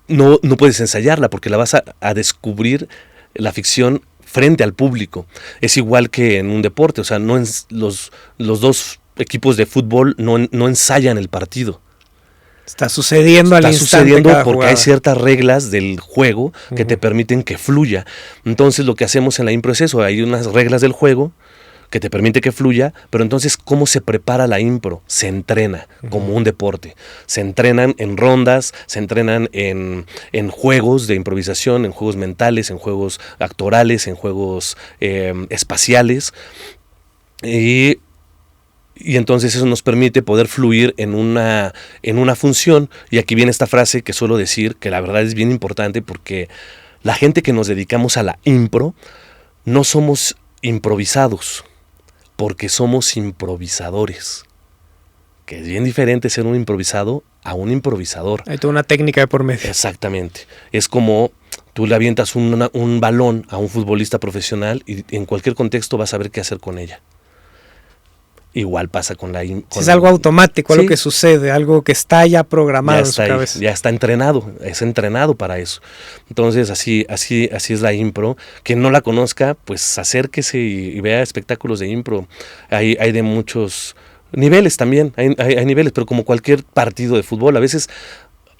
no puedes ensayarla porque la vas a descubrir la ficción frente al público. Es igual que en un deporte, o sea, los dos equipos de fútbol no ensayan el partido. Está sucediendo al instante. Está sucediendo porque jugada. Hay ciertas reglas del juego que te permiten que fluya. Entonces lo que hacemos en la impro es eso, hay unas reglas del juego que te permite que fluya, pero entonces, ¿cómo se prepara la impro? Se entrena como un deporte. Se entrenan en rondas, se entrenan en juegos de improvisación, en juegos mentales, en juegos actorales, en juegos espaciales. Y entonces eso nos permite poder fluir en una función. Y aquí viene esta frase que suelo decir, que la verdad es bien importante, porque la gente que nos dedicamos a la impro no somos improvisados, porque somos improvisadores. Que es bien diferente ser un improvisado a un improvisador. Hay toda una técnica de por medio. Exactamente. Es como tú le avientas un balón a un futbolista profesional y en cualquier contexto vas a ver qué hacer con ella. Igual pasa con la... Es algo automático, algo que sucede, algo que está ya programado en su cabeza. Ya está entrenado, es entrenado para eso. Entonces así es la impro. Quien no la conozca, pues acérquese y vea espectáculos de impro. Hay de muchos niveles también, hay niveles, pero como cualquier partido de fútbol, a veces...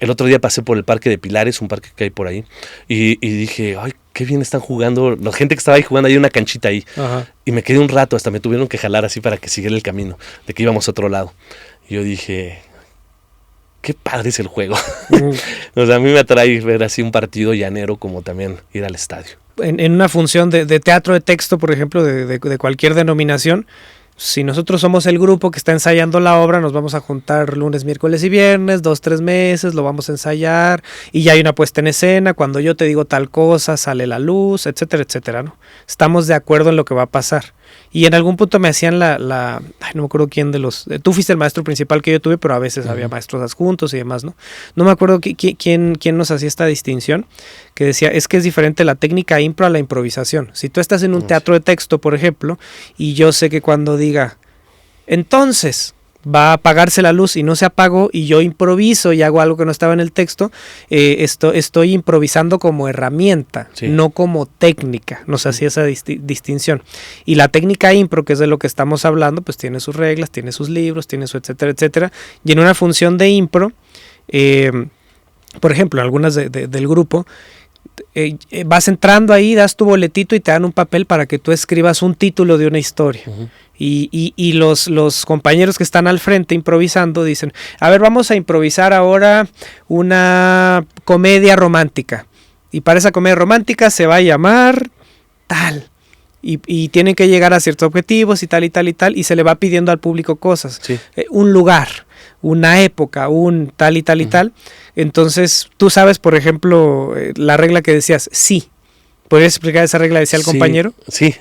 El otro día pasé por el Parque de Pilares, un parque que hay por ahí, y dije, ay, qué bien están jugando. La gente que estaba ahí jugando, hay una canchita ahí. Ajá. Y me quedé un rato, hasta me tuvieron que jalar así para que siguiera el camino, de que íbamos a otro lado. Y yo dije, qué padre es el juego. O sea, a mí me atrae ver así un partido llanero como también ir al estadio. En una función de teatro de texto, por ejemplo, de cualquier denominación, si nosotros somos el grupo que está ensayando la obra, nos vamos a juntar lunes, miércoles y viernes, 2-3 meses, lo vamos a ensayar y ya hay una puesta en escena, cuando yo te digo tal cosa, sale la luz, etcétera, etcétera, ¿no? Estamos de acuerdo en lo que va a pasar. Y en algún punto me hacían ay, no me acuerdo quién de los... tú fuiste el maestro principal que yo tuve, pero a veces había maestros adjuntos y demás, ¿no? No me acuerdo quién nos hacía esta distinción, que decía, es que es diferente la técnica impro a la improvisación. Si tú estás en un teatro de texto, por ejemplo, y yo sé que cuando diga, entonces va a apagarse la luz y no se apagó y yo improviso y hago algo que no estaba en el texto, estoy improvisando como herramienta, no como técnica. Nos hacía esa distinción. Y la técnica impro, que es de lo que estamos hablando, pues tiene sus reglas, tiene sus libros, tiene su etcétera, etcétera. Y en una función de impro, por ejemplo, algunas del grupo, vas entrando ahí, das tu boletito y te dan un papel para que tú escribas un título de una historia. Uh-huh. Y los compañeros que están al frente improvisando dicen, a ver, vamos a improvisar ahora una comedia romántica. Y para esa comedia romántica se va a llamar tal. Y tienen que llegar a ciertos objetivos y tal y tal y tal. Y se le va pidiendo al público cosas. Sí. Un lugar, una época, un tal y tal y tal. Entonces, tú sabes, por ejemplo, la regla que decías, sí. ¿Podrías explicar esa regla? Decía el compañero. Sí.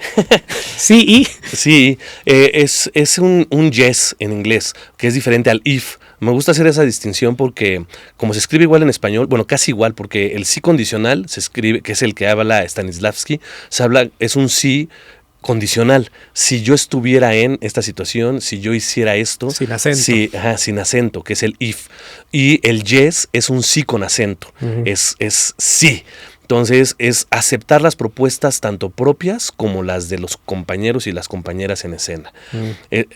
Sí, y. Sí, es un yes en inglés, que es diferente al if. Me gusta hacer esa distinción porque, como se escribe igual en español, bueno, casi igual, porque el sí condicional se escribe, que es el que habla Stanislavski, es un sí condicional. Si yo estuviera en esta situación, si yo hiciera esto. Sin acento. Sí, sin acento, que es el if. Y el yes es un sí con acento. Uh-huh. Es sí. Entonces es aceptar las propuestas tanto propias como las de los compañeros y las compañeras en escena.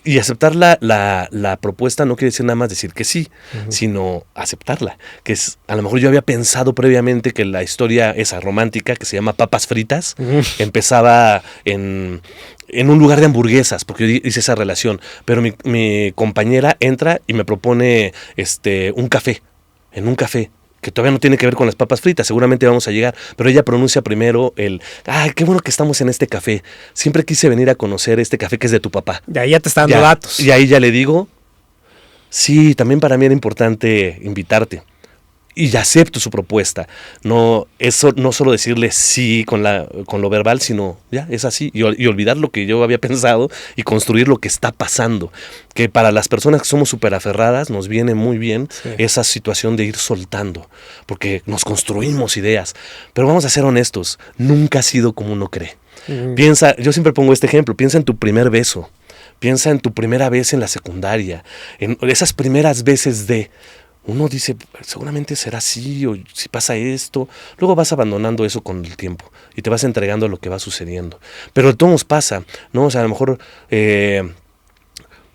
Y aceptar la propuesta no quiere decir nada más decir que sí, sino aceptarla. Que es, a lo mejor yo había pensado previamente que la historia esa romántica, que se llama Papas Fritas, empezaba en un lugar de hamburguesas, porque yo hice esa relación. Pero mi compañera entra y me propone un café, en un café, que todavía no tiene que ver con las papas fritas, seguramente vamos a llegar, pero ella pronuncia primero ¡ay, qué bueno que estamos en este café! Siempre quise venir a conocer este café que es de tu papá. Y ahí ya te está dando datos. Y ahí ya le digo, sí, también para mí era importante invitarte. Y ya acepto su propuesta. No solo decirle sí con lo verbal, sino ya, es así. Y olvidar lo que yo había pensado y construir lo que está pasando. Que para las personas que somos súper aferradas nos viene muy bien esa situación de ir soltando. Porque nos construimos ideas. Pero vamos a ser honestos, nunca ha sido como uno cree. Piensa, yo siempre pongo este ejemplo, piensa en tu primer beso. Piensa en tu primera vez en la secundaria. En esas primeras veces uno dice, seguramente será así, o si pasa esto. Luego vas abandonando eso con el tiempo y te vas entregando a lo que va sucediendo. Pero de todos nos pasa, ¿no? O sea, a lo mejor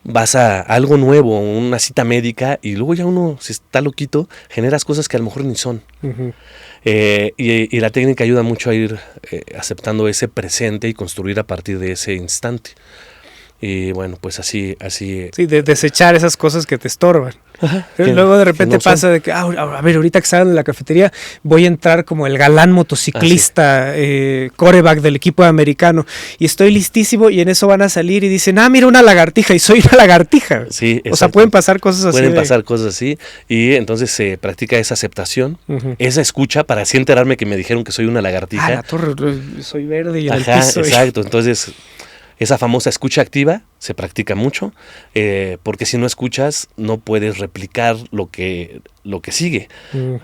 vas a algo nuevo, una cita médica, y luego ya uno, si está loquito, generas cosas que a lo mejor ni son. Uh-huh. Y la técnica ayuda mucho a ir aceptando ese presente y construir a partir de ese instante. Y bueno, pues así. Sí, de desechar esas cosas que te estorban. Ajá, Luego de repente no pasa de que, a ver, ahorita que salgan de la cafetería, voy a entrar como el galán motociclista, quarterback del equipo americano, y estoy listísimo, y en eso van a salir y dicen, mira una lagartija, y soy una lagartija. Sí, o sea, pueden pasar cosas así. Pueden pasar cosas así, y entonces se practica esa aceptación, esa escucha, para así enterarme que me dijeron que soy una lagartija. La torre, soy verde y en el Ajá, piso. exacto, entonces esa famosa escucha activa se practica mucho, porque si no escuchas no puedes replicar lo que sigue.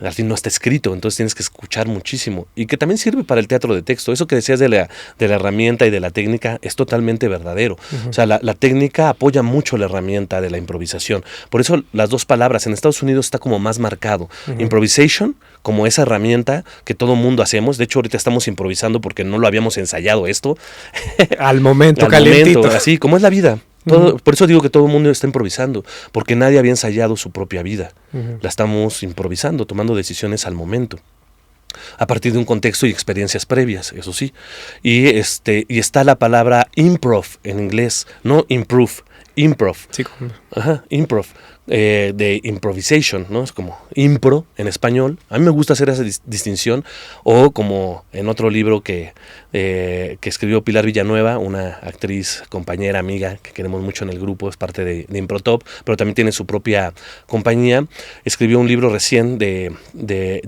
Al fin no está escrito, entonces tienes que escuchar muchísimo. Y que también sirve para el teatro de texto. Eso que decías de la herramienta y de la técnica es totalmente verdadero. O sea, la técnica apoya mucho la herramienta de la improvisación. Por eso las dos palabras en Estados Unidos está como más marcado. Improvisation, como esa herramienta que todo mundo hacemos. De hecho, ahorita estamos improvisando porque no lo habíamos ensayado esto. Al momento, calientito. Así como es la vida. Por eso digo que todo el mundo está improvisando, porque nadie había ensayado su propia vida. La estamos improvisando, tomando decisiones al momento, a partir de un contexto y experiencias previas, eso sí. Y está la palabra improv en inglés, no improve, improv. Sí. Ajá, improv. De improvisation, ¿no? Es como impro en español. A mí me gusta hacer esa distinción, o como en otro libro que escribió Pilar Villanueva, una actriz, compañera, amiga, que queremos mucho en el grupo, es parte de Improtop, pero también tiene su propia compañía. Escribió un libro recién de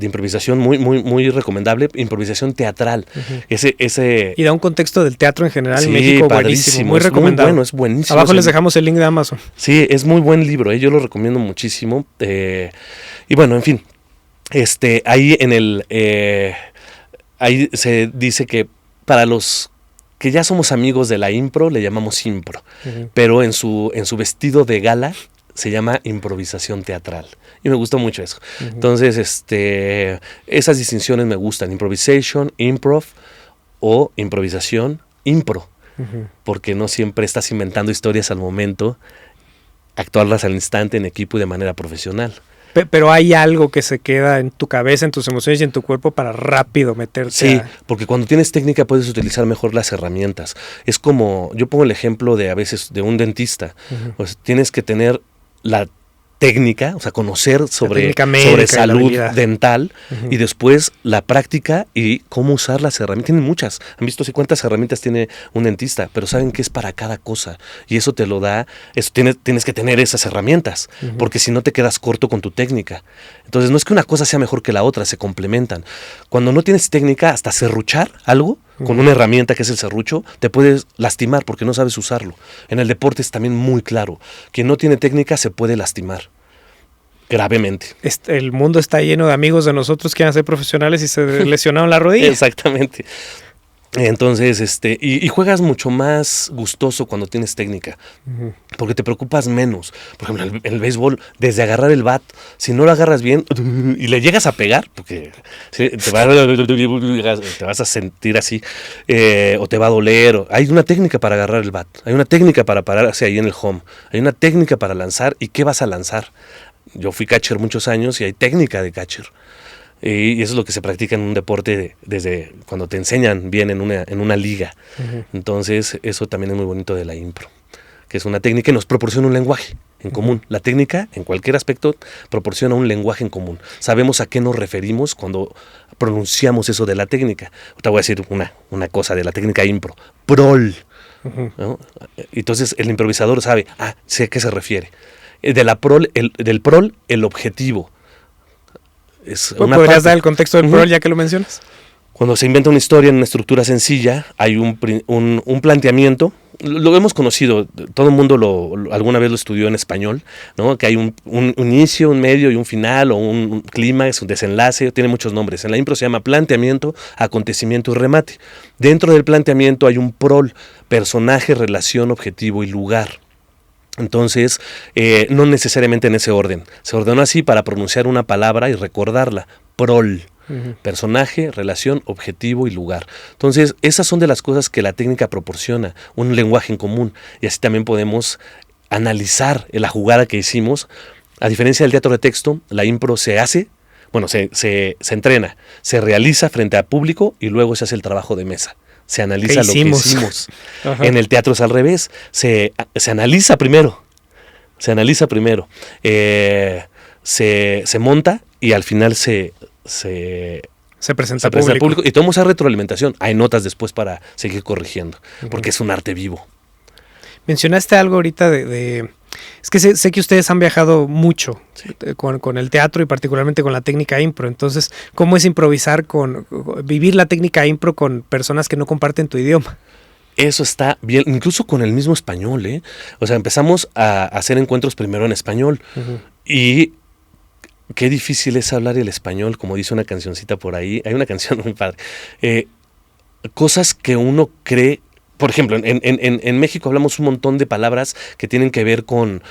improvisación muy, muy, muy recomendable, improvisación teatral. Y da un contexto del teatro en general en sí, México padrísimo, buenísimo, muy recomendado. Muy bueno, es buenísimo. Abajo les dejamos el link de Amazon. Sí, es muy buen libro, yo lo recomiendo muchísimo. Y bueno, en fin, ahí ahí se dice que para los que ya somos amigos de la impro, le llamamos impro, pero en su vestido de gala se llama improvisación teatral. Y me gustó mucho eso. Entonces, esas distinciones me gustan: improvisation, improv, o improvisación, impro, porque no siempre estás inventando historias al momento, actuarlas al instante, en equipo y de manera profesional. Pero hay algo que se queda en tu cabeza, en tus emociones y en tu cuerpo para rápido meterte. Sí, porque cuando tienes técnica puedes utilizar mejor las herramientas. Es como, yo pongo el ejemplo de a veces de un dentista. Pues tienes que tener la técnica, o sea, conocer sobre salud dental, y después la práctica y cómo usar las herramientas. Tienen muchas. Han visto cuántas herramientas tiene un dentista, pero saben que es para cada cosa, y eso te lo da. Tienes que tener esas herramientas, porque si no te quedas corto con tu técnica. Entonces no es que una cosa sea mejor que la otra, se complementan. Cuando no tienes técnica, hasta serruchar algo con una herramienta que es el serrucho, te puedes lastimar porque no sabes usarlo. En el deporte es también muy claro. Quien no tiene técnica se puede lastimar gravemente. El mundo está lleno de amigos de nosotros que van a ser profesionales y se lesionaron la rodilla. Exactamente. Entonces, y juegas mucho más gustoso cuando tienes técnica, porque te preocupas menos. Por ejemplo, en el béisbol, desde agarrar el bat, si no lo agarras bien y le llegas a pegar, porque ¿sí? te vas a sentir así, o te va a doler. Hay una técnica para agarrar el bat, hay una técnica para pararse ahí en el home, hay una técnica para lanzar. ¿Y qué vas a lanzar? Yo fui catcher muchos años y hay técnica de catcher. Y eso es lo que se practica en un deporte desde cuando te enseñan bien en una liga. Entonces, eso también es muy bonito de la impro, que es una técnica que nos proporciona un lenguaje en común. La técnica, en cualquier aspecto, proporciona un lenguaje en común. Sabemos a qué nos referimos cuando pronunciamos eso de la técnica. Te voy a decir una cosa de la técnica impro. Prol. ¿No? Entonces, el improvisador sabe, sé a qué se refiere. Del prol, el objetivo. ¿Podrías dar el contexto del prol ya que lo mencionas? Cuando se inventa una historia en una estructura sencilla, hay un planteamiento. Lo hemos conocido, todo el mundo alguna vez lo estudió en español, ¿no? Que hay un inicio, un medio y un final, o un clímax, un desenlace, tiene muchos nombres. En la impro se llama planteamiento, acontecimiento y remate. Dentro del planteamiento hay un prol: personaje, relación, objetivo y lugar. Entonces, no necesariamente en ese orden. Se ordenó así para pronunciar una palabra y recordarla. Prol. Personaje, relación, objetivo y lugar. Entonces, esas son de las cosas que la técnica proporciona, un lenguaje en común. Y así también podemos analizar la jugada que hicimos. A diferencia del teatro de texto, la impro se entrena, se realiza frente a público y luego se hace el trabajo de mesa. se analiza lo que hicimos. Ajá. En el teatro es al revés, se analiza primero, se monta y al final se presenta al público y tomamos esa retroalimentación. Hay notas después para seguir corrigiendo, porque es un arte vivo. Mencionaste algo ahorita es que sé que ustedes han viajado mucho con el teatro y particularmente con la técnica impro. Entonces, ¿cómo es improvisar vivir la técnica impro con personas que no comparten tu idioma? Eso está bien, incluso con el mismo español, ¿eh? O sea, empezamos a hacer encuentros primero en español y qué difícil es hablar el español, como dice una cancioncita por ahí. Hay una canción muy padre. Cosas que uno cree. Por ejemplo, en México hablamos un montón de palabras que tienen que ver con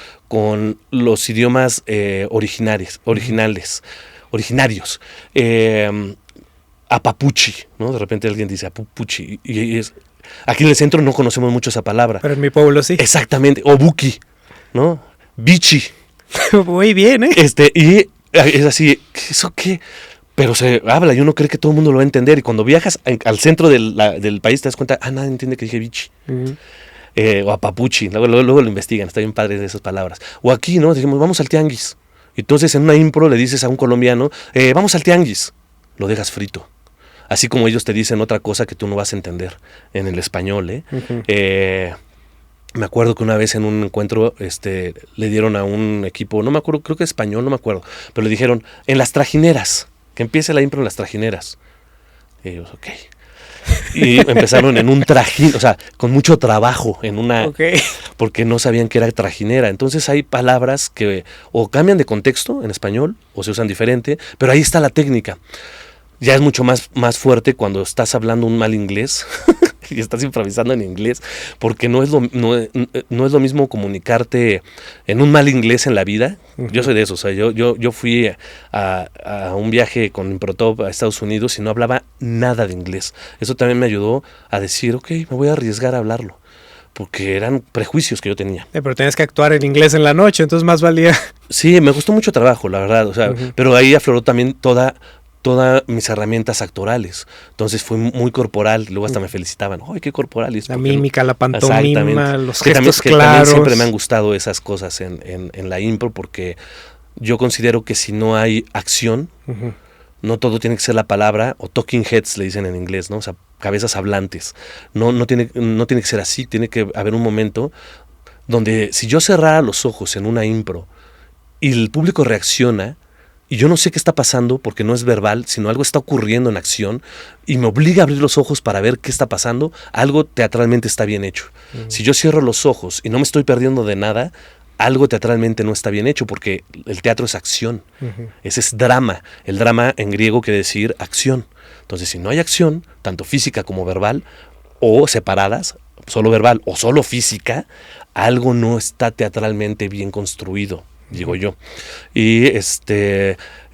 los idiomas originarios. Apapuchi, ¿no? De repente alguien dice apapuchi. Aquí en el centro no conocemos mucho esa palabra. Pero en mi pueblo sí. Exactamente. Obuki, ¿no? Bichi. Muy bien, ¿eh? Y es así, ¿eso qué? Pero se habla y uno cree que todo el mundo lo va a entender. Y cuando viajas al centro del país te das cuenta, nadie entiende que dije bichi. O apapuchi. Luego lo investigan, está bien padre de esas palabras. O aquí, ¿no? Decimos, vamos al tianguis. Entonces en una impro le dices a un colombiano, vamos al tianguis. Lo dejas frito. Así como ellos te dicen otra cosa que tú no vas a entender en el español, ¿eh? Me acuerdo que una vez en un encuentro le dieron a un equipo, no me acuerdo, creo que español, no me acuerdo, pero le dijeron, en las trajineras. Que empiece la impro en las trajineras. Y ellos, ok. Y empezaron en un trajín, o sea, con mucho trabajo en una... Okay. Porque no sabían que era trajinera. Entonces hay palabras que o cambian de contexto en español o se usan diferente, pero ahí está la técnica. Ya es mucho más fuerte cuando estás hablando un mal inglés y estás improvisando en inglés, porque no es lo mismo comunicarte en un mal inglés en la vida. Yo soy de eso, o sea, yo fui a un viaje con Improtop a Estados Unidos y no hablaba nada de inglés. Eso también me ayudó a decir, ok, me voy a arriesgar a hablarlo, porque eran prejuicios que yo tenía. Pero tenías que actuar en inglés en la noche, entonces más valía. Sí, me gustó mucho trabajo, la verdad, o sea, pero ahí afloró también todas mis herramientas actorales. Entonces fue muy corporal. Luego hasta me felicitaban. ¡Ay, qué corporal! La mímica, la pantomima, los gestos que claros. También siempre me han gustado esas cosas en la impro, porque yo considero que si no hay acción, no todo tiene que ser la palabra, o talking heads le dicen en inglés, ¿no? O sea, cabezas hablantes. No tiene que ser así. Tiene que haber un momento donde si yo cerrara los ojos en una impro y el público reacciona, y yo no sé qué está pasando porque no es verbal, sino algo está ocurriendo en acción y me obliga a abrir los ojos para ver qué está pasando, algo teatralmente está bien hecho. Si yo cierro los ojos y no me estoy perdiendo de nada, algo teatralmente no está bien hecho, porque el teatro es acción. Ese es drama. El drama en griego quiere decir acción. Entonces, si no hay acción, tanto física como verbal, o separadas, solo verbal o solo física, algo no está teatralmente bien construido, digo yo. Y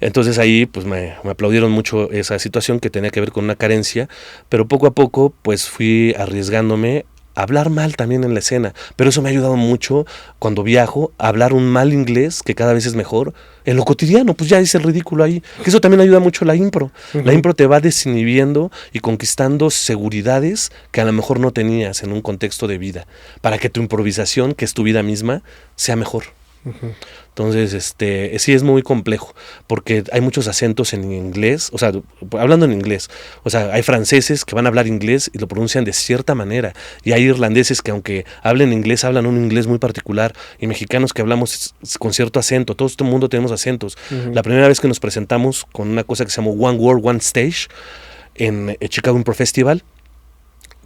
entonces ahí pues me aplaudieron mucho esa situación que tenía que ver con una carencia, pero poco a poco pues fui arriesgándome a hablar mal también en la escena, pero eso me ha ayudado mucho cuando viajo, a hablar un mal inglés, que cada vez es mejor, en lo cotidiano, pues ya hice el ridículo ahí, que eso también ayuda mucho la impro. La impro te va desinhibiendo y conquistando seguridades que a lo mejor no tenías en un contexto de vida, para que tu improvisación, que es tu vida misma, sea mejor. Entonces, sí es muy complejo, porque hay muchos acentos en inglés, o sea, hablando en inglés, o sea, hay franceses que van a hablar inglés y lo pronuncian de cierta manera, y hay irlandeses que aunque hablen inglés, hablan un inglés muy particular, y mexicanos que hablamos con cierto acento, todo este mundo tenemos acentos. La primera vez que nos presentamos con una cosa que se llamó One World, One Stage, en Chicago Impro Festival,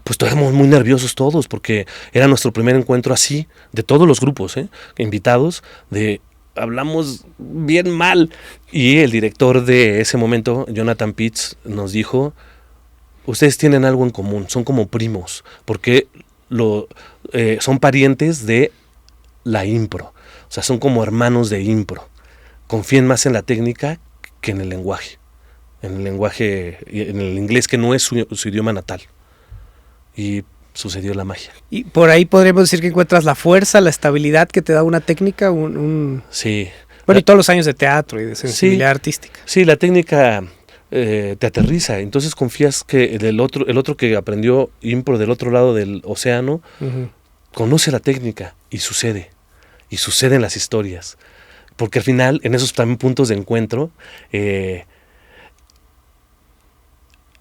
pues estábamos muy nerviosos todos, porque era nuestro primer encuentro así, de todos los grupos, invitados, hablamos bien mal. Y el director de ese momento, Jonathan Pitts, nos dijo, ustedes tienen algo en común, son como primos, porque son parientes de la impro, o sea, son como hermanos de impro. Confíen más en la técnica que en el lenguaje, en el inglés, que no es su idioma natal. Y sucedió la magia. Y por ahí podríamos decir que encuentras la fuerza, la estabilidad que te da una técnica, Sí. Bueno, y todos los años de teatro y de sensibilidad artística. Sí, la técnica te aterriza. Entonces confías que el otro que aprendió impro del otro lado del océano, conoce la técnica y sucede. Y suceden las historias. Porque al final, en esos también puntos de encuentro,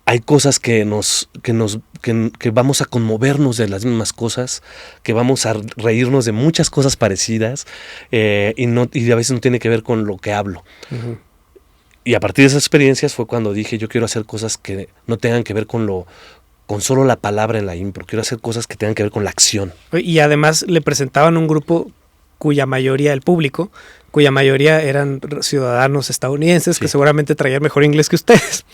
hay cosas que vamos a conmovernos de las mismas cosas, que vamos a reírnos de muchas cosas parecidas, y a veces no tiene que ver con lo que hablo. Y a partir de esas experiencias fue cuando dije, yo quiero hacer cosas que no tengan que ver con solo la palabra en la impro. Quiero hacer cosas que tengan que ver con la acción. Y además le presentaban un grupo cuya mayoría, el público, cuya mayoría eran ciudadanos estadounidenses, que seguramente traían mejor inglés que ustedes.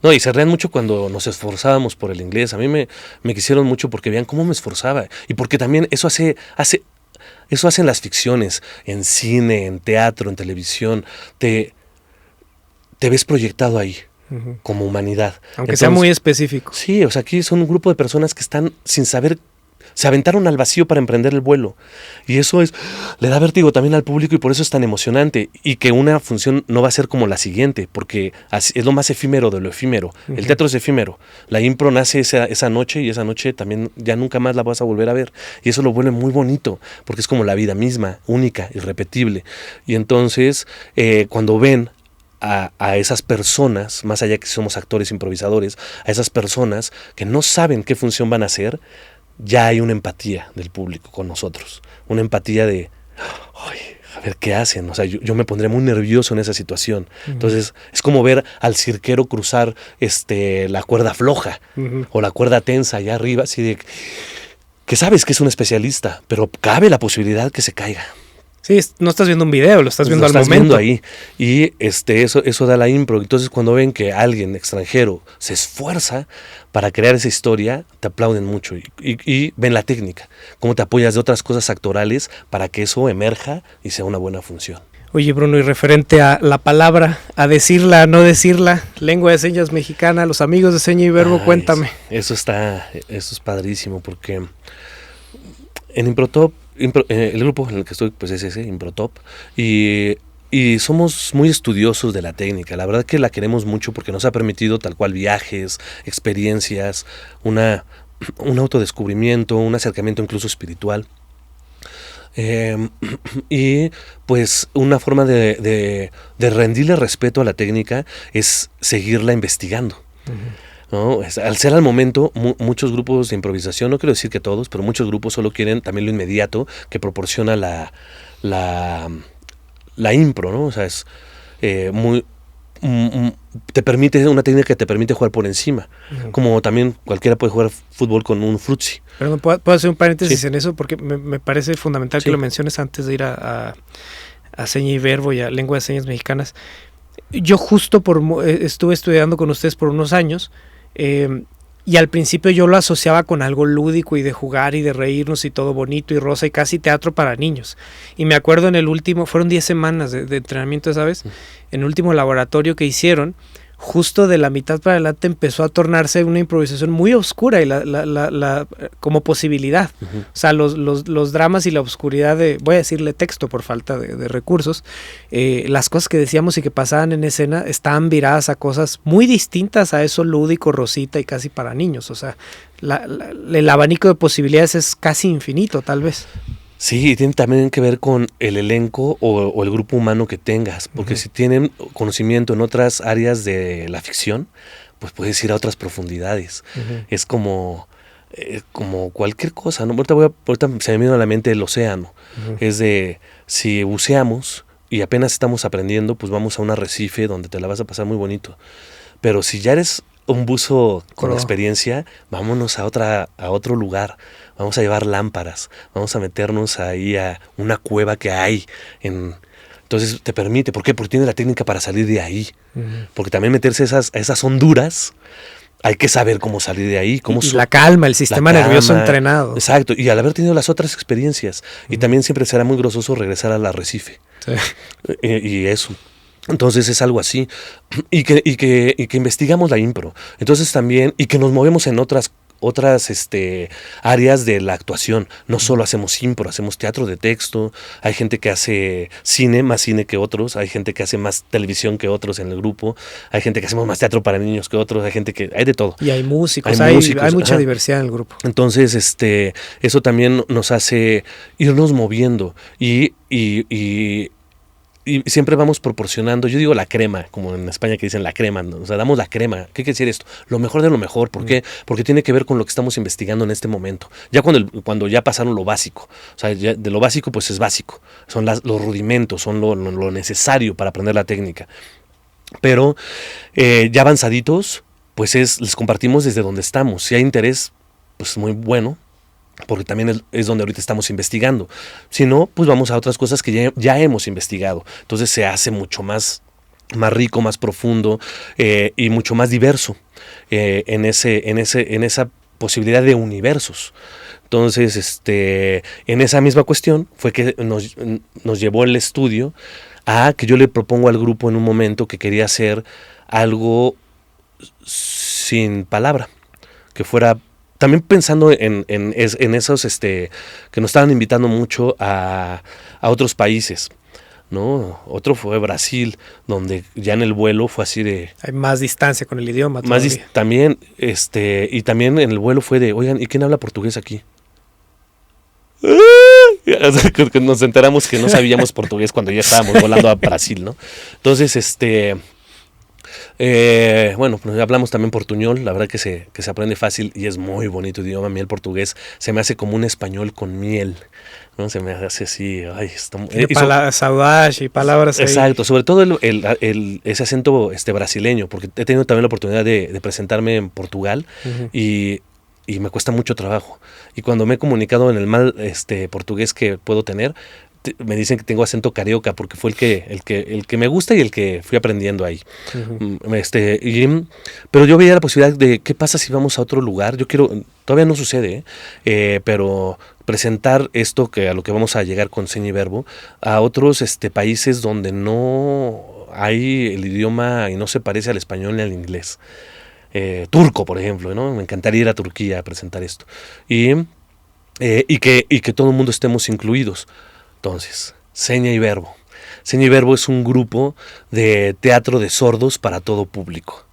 No, y se reían mucho cuando nos esforzábamos por el inglés. A mí me quisieron mucho porque veían cómo me esforzaba. Y porque también eso hacen las ficciones, en cine, en teatro, en televisión. Te ves proyectado ahí, como humanidad. Aunque sea muy específico. Sí, o sea, aquí son un grupo de personas que están sin saber, se aventaron al vacío para emprender el vuelo. Y eso le da vértigo también al público y por eso es tan emocionante. Y que una función no va a ser como la siguiente, porque es lo más efímero de lo efímero. El teatro es efímero. La impro nace esa noche y esa noche también ya nunca más la vas a volver a ver. Y eso lo vuelve muy bonito, porque es como la vida misma, única, irrepetible. Y entonces, cuando ven a esas personas, más allá que somos actores improvisadores, a esas personas que no saben qué función van a hacer, ya hay una empatía del público con nosotros, una empatía de, a ver qué hacen, o sea, yo me pondré muy nervioso en esa situación. Entonces es como ver al cirquero cruzar la cuerda floja o la cuerda tensa allá arriba, así de que sabes que es un especialista, pero cabe la posibilidad que se caiga. Sí, no estás viendo un video, lo estás viendo al momento. Viendo ahí. Y eso da la impro. Entonces, cuando ven que alguien extranjero se esfuerza para crear esa historia, te aplauden mucho y ven la técnica. Cómo te apoyas de otras cosas actorales para que eso emerja y sea una buena función. Oye, Bruno, y referente a la palabra, a decirla, a no decirla, lengua de señas mexicana, los amigos de Seña y Verbo, cuéntame. Eso es padrísimo porque en Improtop, el grupo en el que estoy pues es ese, Improtop, y somos muy estudiosos de la técnica. La verdad que la queremos mucho porque nos ha permitido tal cual viajes, experiencias, un autodescubrimiento, un acercamiento incluso espiritual. Y pues una forma de rendirle respeto a la técnica es seguirla investigando. ¿No? Al ser al momento, muchos grupos de improvisación, no quiero decir que todos, pero muchos grupos solo quieren también lo inmediato que proporciona la impro, ¿no? O sea, es te permite, una técnica que te permite jugar por encima, como también cualquiera puede jugar fútbol con un frutzi. Perdón, ¿puedo hacer un paréntesis en eso? Porque me parece fundamental que lo menciones antes de ir a Seña y Verbo y a Lengua de Señas Mexicanas. Yo justo estuve estudiando con ustedes por unos años, y al principio yo lo asociaba con algo lúdico y de jugar y de reírnos y todo bonito y rosa y casi teatro para niños. Y me acuerdo fueron 10 semanas de entrenamiento, ¿sabes? En el último laboratorio que hicieron, justo de la mitad para adelante empezó a tornarse una improvisación muy oscura y como posibilidad. O sea, los dramas y la oscuridad voy a decirle texto por falta de recursos, las cosas que decíamos y que pasaban en escena estaban viradas a cosas muy distintas a eso lúdico, rosita y casi para niños. O sea, el abanico de posibilidades es casi infinito, tal vez. Sí, tiene también que ver con el elenco o el grupo humano que tengas, porque si tienen conocimiento en otras áreas de la ficción, pues puedes ir a otras profundidades. Es como cualquier cosa, ¿no? Ahorita se me vino a la mente el océano. Es de, si buceamos y apenas estamos aprendiendo, pues vamos a un arrecife donde te la vas a pasar muy bonito. Pero si ya eres un buzo con experiencia, vámonos a otro lugar. Vamos a llevar lámparas, vamos a meternos ahí a una cueva que hay. Entonces te permite, ¿por qué? Porque tiene la técnica para salir de ahí. Porque también meterse a esas honduras, hay que saber cómo salir de ahí. Y la calma, el sistema nervioso entrenado. Exacto, y al haber tenido las otras experiencias. Y también siempre será muy grososo regresar al arrecife. Sí. Y eso. Entonces es algo así, y que investigamos la impro. Entonces también, y que nos movemos en otras otras áreas de la actuación. No solo hacemos impro, hacemos teatro de texto, hay gente que hace cine, más cine que otros, hay gente que hace más televisión que otros en el grupo, hay gente que hacemos más teatro para niños que otros, hay gente que... hay de todo. Y hay músicos, hay mucha ajá. diversidad en el grupo. Entonces, eso también nos hace irnos moviendo y siempre vamos proporcionando, yo digo la crema, como en España que dicen la crema, ¿no? O sea, damos la crema. ¿Qué quiere decir esto? Lo mejor de lo mejor. ¿Por qué? Porque tiene que ver con lo que estamos investigando en este momento. Ya cuando ya pasaron lo básico. O sea, ya de lo básico, pues es básico. Son los rudimentos, son lo necesario para aprender la técnica. Pero ya avanzaditos, pues les compartimos desde donde estamos. Si hay interés, pues muy bueno, porque también es donde ahorita estamos investigando. Si no, pues vamos a otras cosas que ya hemos investigado. Entonces se hace mucho más rico, más profundo y mucho más diverso en esa posibilidad de universos. Entonces, en esa misma cuestión fue que nos llevó el estudio a que yo le propongo al grupo en un momento que quería hacer algo sin palabra, que fuera... También pensando en esos que nos estaban invitando mucho a otros países, ¿no? Otro fue Brasil, donde ya en el vuelo fue así de... Hay más distancia con el idioma. También, y también en el vuelo fue de, oigan, ¿y quién habla portugués aquí? Nos enteramos que no sabíamos portugués cuando ya estábamos volando a Brasil, ¿no? Entonces, bueno, pues hablamos también portuñol, la verdad que se aprende fácil y es muy bonito idioma. A mí el portugués se me hace como un español con miel, ¿no? Se me hace así, ay, saudade y palabras. Exacto, sobre todo ese acento brasileño, porque he tenido también la oportunidad de presentarme en Portugal y me cuesta mucho trabajo. Y cuando me he comunicado en el mal portugués que puedo tener, me dicen que tengo acento carioca porque fue el que me gusta y el que fui aprendiendo ahí. Pero yo veía la posibilidad de qué pasa si vamos a otro lugar. Todavía no sucede, pero presentar esto a lo que vamos a llegar con Seña y Verbo a otros países donde no hay el idioma y no se parece al español ni al inglés. Turco, por ejemplo, ¿no? Me encantaría ir a Turquía a presentar esto. Y que todo el mundo estemos incluidos. Entonces, Seña y Verbo. Seña y Verbo es un grupo de teatro de sordos para todo público.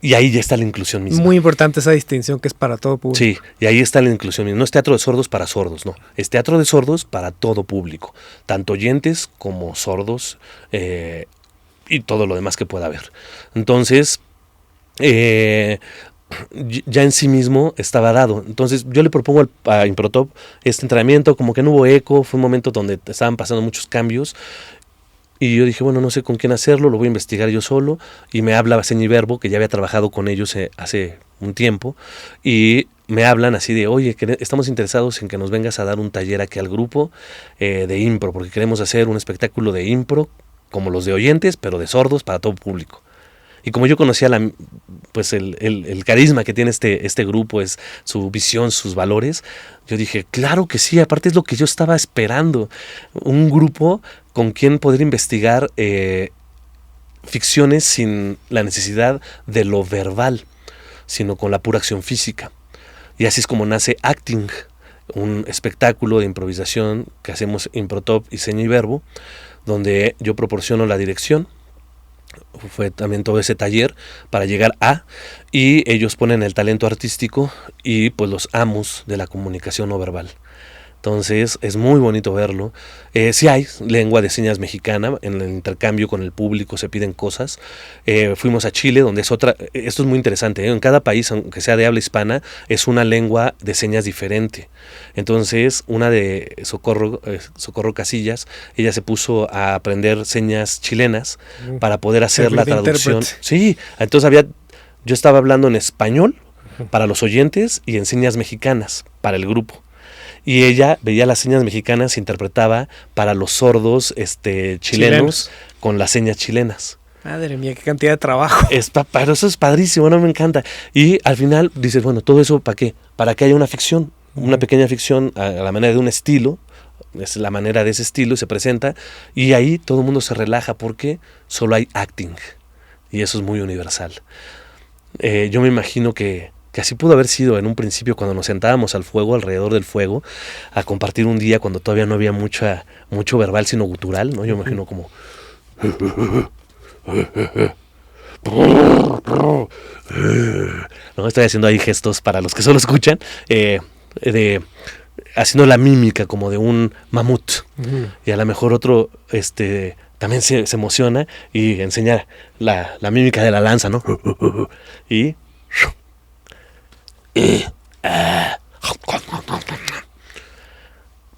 Y ahí ya está la inclusión misma. Muy importante esa distinción que es para todo público. Sí, y ahí está la inclusión misma. No es teatro de sordos para sordos, no. Es teatro de sordos para todo público. Tanto oyentes como sordos y todo lo demás que pueda haber. Entonces, ya en sí mismo estaba dado. Entonces yo le propongo a Improtop este entrenamiento, como que no hubo eco, fue un momento donde estaban pasando muchos cambios y yo dije, bueno, no sé con quién hacerlo, lo voy a investigar yo solo, y me habla Seña y Verbo, que ya había trabajado con ellos hace un tiempo, y me hablan así de, oye, estamos interesados en que nos vengas a dar un taller aquí al grupo de impro, porque queremos hacer un espectáculo de impro como los de oyentes, pero de sordos para todo público. Y como yo conocía pues el carisma que tiene este grupo, es su visión, sus valores, yo dije, claro que sí, aparte es lo que yo estaba esperando, un grupo con quien poder investigar ficciones sin la necesidad de lo verbal, sino con la pura acción física. Y así es como nace Acting, un espectáculo de improvisación que hacemos Improtop y Seña y Verbo, donde yo proporciono la dirección. Fue también todo ese taller para llegar y ellos ponen el talento artístico y pues los amos de la comunicación no verbal. Entonces es muy bonito verlo. Sí hay lengua de señas mexicana, en el intercambio con el público se piden cosas. Fuimos a Chile, donde es otra, esto es muy interesante, en cada país, aunque sea de habla hispana, es una lengua de señas diferente. Entonces una de Socorro Casillas, ella se puso a aprender señas chilenas para poder hacer la traducción. Sí, entonces yo estaba hablando en español para los oyentes y en señas mexicanas para el grupo. Y ella veía las señas mexicanas, interpretaba para los sordos chilenos con las señas chilenas. Madre mía, qué cantidad de trabajo. Pero eso es padrísimo, no me encanta. Y al final dices, bueno, ¿todo eso para qué? Para que haya una ficción, una pequeña ficción a la manera de un estilo, es la manera de ese estilo y se presenta. Y ahí todo el mundo se relaja porque solo hay acting. Y eso es muy universal. Yo me imagino que que así pudo haber sido en un principio cuando nos sentábamos al fuego, alrededor del fuego, a compartir un día cuando todavía no había mucho verbal sino gutural, ¿no? Yo me imagino como... No, estoy haciendo ahí gestos para los que solo escuchan, haciendo la mímica como de un mamut. Y a lo mejor otro también se emociona y enseña la mímica de la lanza, ¿no? Y...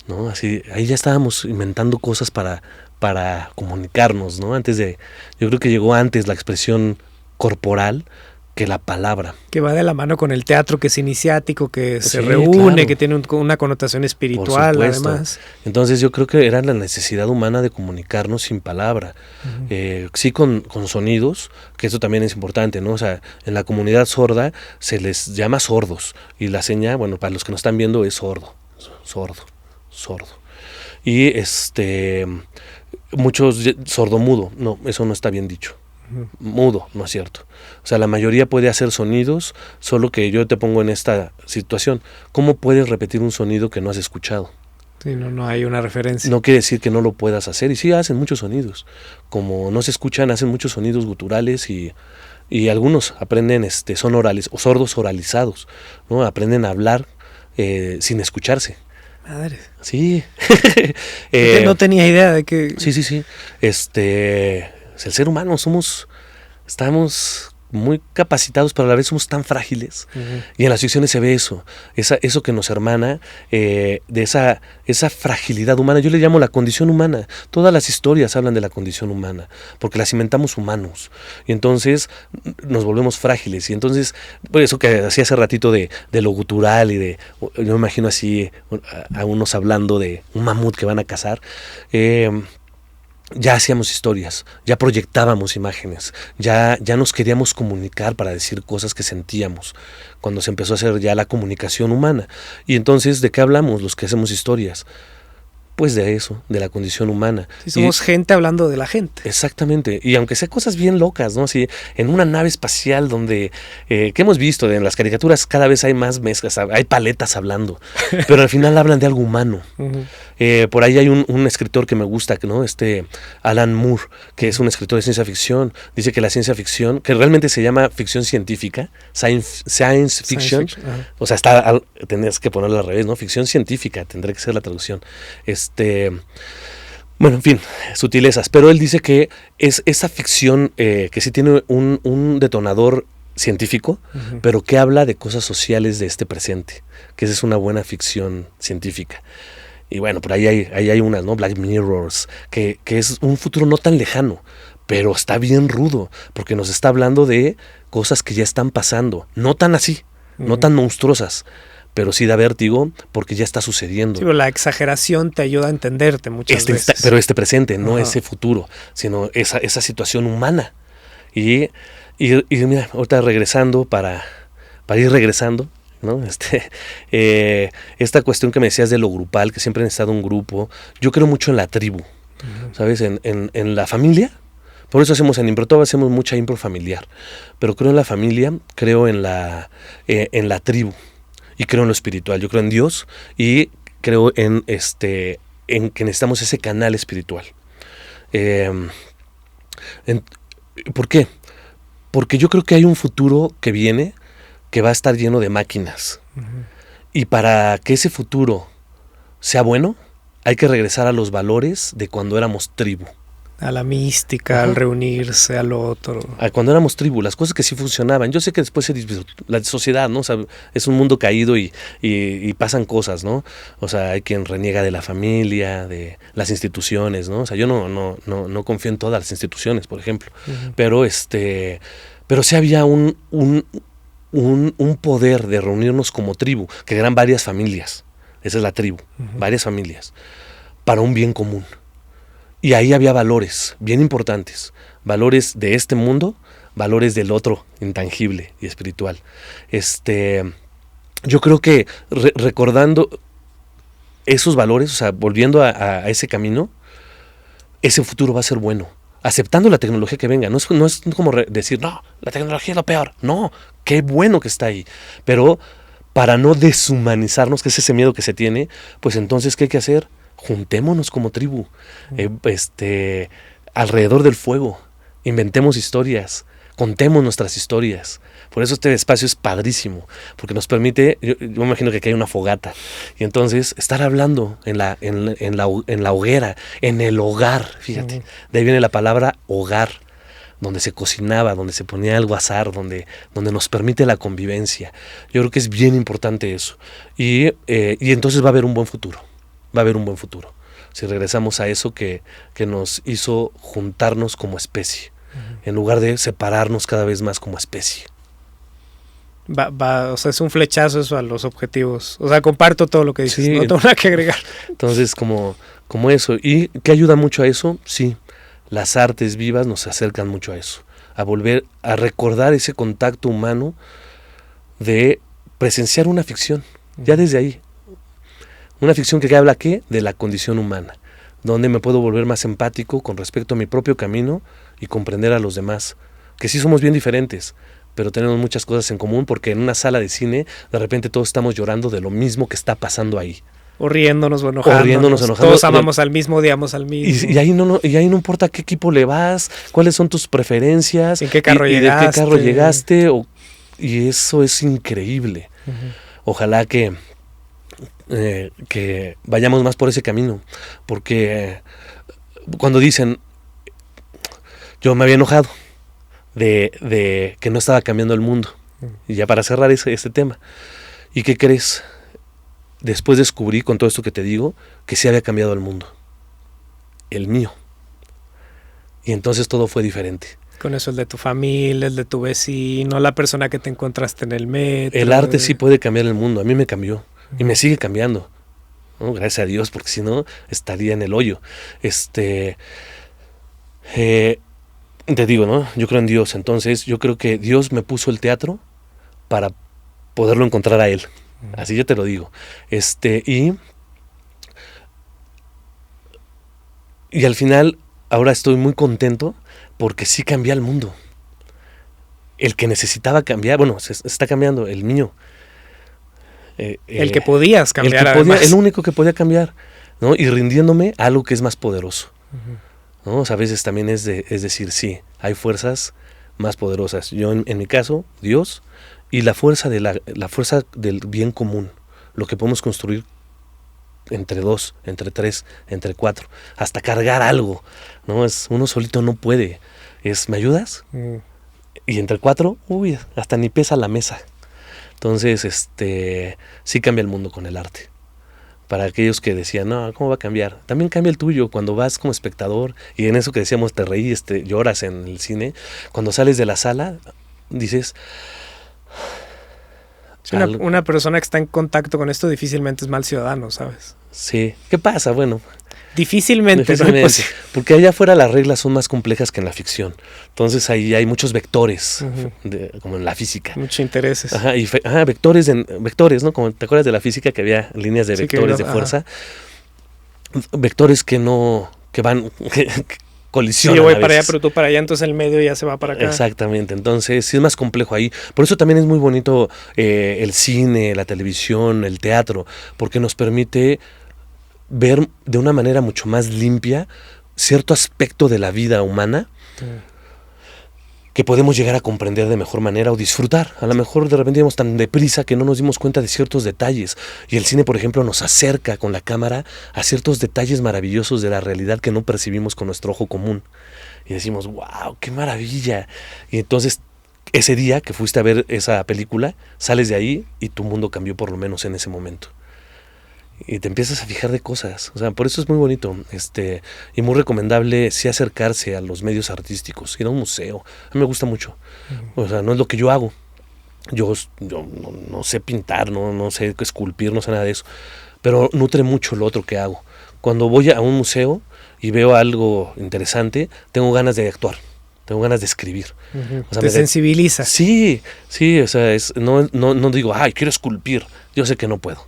¿no? Así, ahí ya estábamos inventando cosas para comunicarnos, ¿no? Yo creo que llegó antes la expresión corporal que la palabra. Que va de la mano con el teatro, que es iniciático, que se reúne, claro, que tiene una connotación espiritual, además. Entonces yo creo que era la necesidad humana de comunicarnos sin palabra. Sí con sonidos, que eso también es importante, ¿no? O sea, en la comunidad sorda se les llama sordos, y la seña, bueno, para los que nos están viendo es sordo. Y muchos sordomudo, no, eso no está bien dicho. Mudo, no es cierto. O sea, la mayoría puede hacer sonidos, solo que yo te pongo en esta situación. ¿Cómo puedes repetir un sonido que no has escuchado? Sí, no hay una referencia. No quiere decir que no lo puedas hacer, y sí hacen muchos sonidos. Como no se escuchan, hacen muchos sonidos guturales y algunos aprenden, son orales o sordos oralizados, ¿no? Aprenden a hablar sin escucharse. Madre. Sí. No tenía idea de que... Sí. El ser humano estamos muy capacitados, pero a la vez somos tan frágiles. Y en las ficciones se ve eso que nos hermana, de esa fragilidad humana. Yo le llamo la condición humana. Todas las historias hablan de la condición humana, porque las inventamos humanos. Y entonces nos volvemos frágiles. Y entonces, por eso que hacía hace ratito de lo gutural yo me imagino así a unos hablando de un mamut que van a cazar. Ya hacíamos historias, ya proyectábamos imágenes, ya nos queríamos comunicar para decir cosas que sentíamos, cuando se empezó a hacer ya la comunicación humana. Y entonces, ¿de qué hablamos los que hacemos historias? Pues de eso, de la condición humana. Sí, somos gente hablando de la gente. Exactamente, y aunque sea cosas bien locas, ¿no? Así, en una nave espacial donde, que hemos visto en las caricaturas, cada vez hay más mezclas, hay paletas hablando, pero al final hablan de algo humano. Por ahí hay un escritor que me gusta, ¿no? Alan Moore, que es un escritor de ciencia ficción. Dice que la ciencia ficción, que realmente se llama ficción científica, science fiction. O sea, tendrías que ponerlo al revés, ¿no? Ficción científica, tendría que ser la traducción. Bueno, en fin, sutilezas. Pero él dice que es esa ficción que sí tiene un detonador científico, pero que habla de cosas sociales de este presente, que esa es una buena ficción científica. Y bueno, por ahí hay unas, ¿no? Black Mirrors, que es un futuro no tan lejano, pero está bien rudo, porque nos está hablando de cosas que ya están pasando, no tan así, no tan monstruosas, pero sí da vértigo porque ya está sucediendo. Sí, pero la exageración te ayuda a entenderte muchas veces. Pero presente, no ese futuro, sino esa situación humana. Y mira, ahorita regresando, para ir regresando, ¿no? Esta cuestión que me decías de lo grupal, que siempre han estado un grupo, yo creo mucho en la tribu, ¿sabes? En la familia. Por eso hacemos en impro, todos hacemos mucha impro familiar, pero creo en la familia, creo en la tribu, y creo en lo espiritual. Yo creo en Dios y creo en que necesitamos ese canal espiritual. ¿Por qué? Porque yo creo que hay un futuro que viene que va a estar lleno de máquinas. Y para que ese futuro sea bueno, hay que regresar a los valores de cuando éramos tribu. A la mística, al reunirse, al otro. Cuando éramos tribu, las cosas que sí funcionaban. Yo sé que después la sociedad, ¿no? O sea, es un mundo caído y pasan cosas, ¿no? O sea, hay quien reniega de la familia, de las instituciones, ¿no? O sea, yo no confío en todas las instituciones, por ejemplo. Pero sí había un poder de reunirnos como tribu, que eran varias familias. Esa es la tribu, varias familias, para un bien común. Y ahí había valores bien importantes, valores de este mundo, valores del otro intangible y espiritual. Yo creo que recordando esos valores, o sea, volviendo a ese camino, ese futuro va a ser bueno. aceptando la tecnología que venga. No es como decir, no, la tecnología es lo peor. No, qué bueno que está ahí. Pero para no deshumanizarnos, que es ese miedo que se tiene, pues entonces, ¿qué hay que hacer? Juntémonos como tribu, alrededor del fuego, inventemos historias, contemos nuestras historias. Por eso este espacio es padrísimo, porque nos permite, yo me imagino que aquí hay una fogata, y entonces estar hablando en la hoguera, en el hogar, fíjate, de ahí viene la palabra hogar, donde se cocinaba, donde se ponía algo a asar, donde nos permite la convivencia. Yo creo que es bien importante eso, y entonces va a haber un buen futuro, si regresamos a eso que nos hizo juntarnos como especie, en lugar de separarnos cada vez más como especie. O sea, es un flechazo eso a los objetivos. O sea, comparto todo lo que dices, sí, no tengo nada que agregar. Entonces, como eso. ¿Y qué ayuda mucho a eso? Sí, las artes vivas nos acercan mucho a eso. A volver a recordar ese contacto humano de presenciar una ficción. Ya desde ahí. Una ficción que habla, ¿qué? De la condición humana. Donde me puedo volver más empático con respecto a mi propio camino y comprender a los demás. Que sí somos bien diferentes, pero tenemos muchas cosas en común, porque en una sala de cine de repente todos estamos llorando de lo mismo que está pasando ahí. O riéndonos o enojándonos. Todos amamos al mismo, odiamos al mismo. Y ahí no importa a qué equipo le vas, cuáles son tus preferencias, en qué carro llegaste. De qué carro llegaste. Y eso es increíble. Ojalá que vayamos más por ese camino, porque cuando dicen, yo me había enojado de que no estaba cambiando el mundo, y ya para cerrar este tema, ¿y qué crees? Después descubrí, con todo esto que te digo, que sí había cambiado el mundo, el mío, y entonces todo fue diferente. Con eso, el de tu familia, el de tu vecino, la persona que te encontraste en el metro. El arte sí puede cambiar el mundo, a mí me cambió, y me sigue cambiando, ¿no? Gracias a Dios, porque si no estaría en el hoyo. Te digo, ¿no? Yo creo en Dios, entonces yo creo que Dios me puso el teatro para poderlo encontrar a Él. Así yo te lo digo. Y al final, ahora estoy muy contento porque sí cambié el mundo. El que necesitaba cambiar, bueno, se está cambiando, el mío. El que podías cambiar, el único que podía cambiar, ¿no? Y rindiéndome a algo que es más poderoso. ¿No? O sea, a veces también es decir, sí, hay fuerzas más poderosas. Yo en mi caso, Dios, y la fuerza del bien común, lo que podemos construir entre 2, entre 3, entre 4, hasta cargar algo, ¿no? Uno solito no puede. ¿Me ayudas? Y entre 4, hasta ni pesa la mesa. Entonces, sí cambia el mundo con el arte. Para aquellos que decían, no, ¿cómo va a cambiar? También cambia el tuyo cuando vas como espectador, y en eso que decíamos, te reí, lloras en el cine. Cuando sales de la sala, dices... Una persona que está en contacto con esto difícilmente es mal ciudadano, ¿sabes? Sí. ¿Qué pasa? Bueno... Difícilmente. Porque allá afuera las reglas son más complejas que en la ficción. Entonces ahí hay muchos vectores, como en la física. Muchos intereses. Ajá, vectores, ¿no? Como te acuerdas de la física, que había líneas de vectores de fuerza. Vectores que van, que colisionan. Sí, yo voy para allá, pero tú para allá, entonces el medio ya se va para acá. Exactamente, entonces sí es más complejo ahí. Por eso también es muy bonito el cine, la televisión, el teatro, porque nos permite ver de una manera mucho más limpia cierto aspecto de la vida humana que podemos llegar a comprender de mejor manera o disfrutar. A lo mejor de repente íbamos tan deprisa que no nos dimos cuenta de ciertos detalles, y el cine, por ejemplo, nos acerca con la cámara a ciertos detalles maravillosos de la realidad que no percibimos con nuestro ojo común, y decimos, wow, qué maravilla. Y entonces ese día que fuiste a ver esa película, sales de ahí y tu mundo cambió, por lo menos en ese momento. Y te empiezas a fijar de cosas. O sea, por eso es muy bonito. Y muy recomendable sí acercarse a los medios artísticos, ir a un museo. A mí me gusta mucho. O sea, no es lo que yo hago. Yo no sé pintar, no sé esculpir, no sé nada de eso. Pero nutre mucho lo otro que hago. Cuando voy a un museo y veo algo interesante, tengo ganas de actuar. tengo ganas de escribir. O sea, te sensibiliza. Sí, o sea, no digo, ay, quiero esculpir, yo sé que no puedo.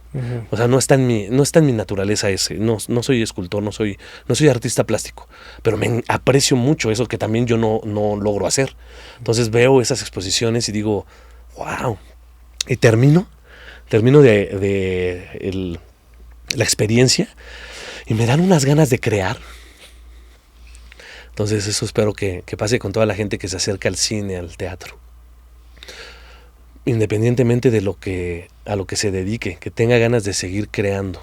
O sea, no está en mi naturaleza ese, no soy escultor, no soy artista plástico, pero me aprecio mucho eso que también yo no logro hacer. Entonces veo esas exposiciones y digo, wow, y termino de la experiencia y me dan unas ganas de crear. Entonces eso espero que pase con toda la gente que se acerca al cine, al teatro. Independientemente de a lo que se dedique, que tenga ganas de seguir creando.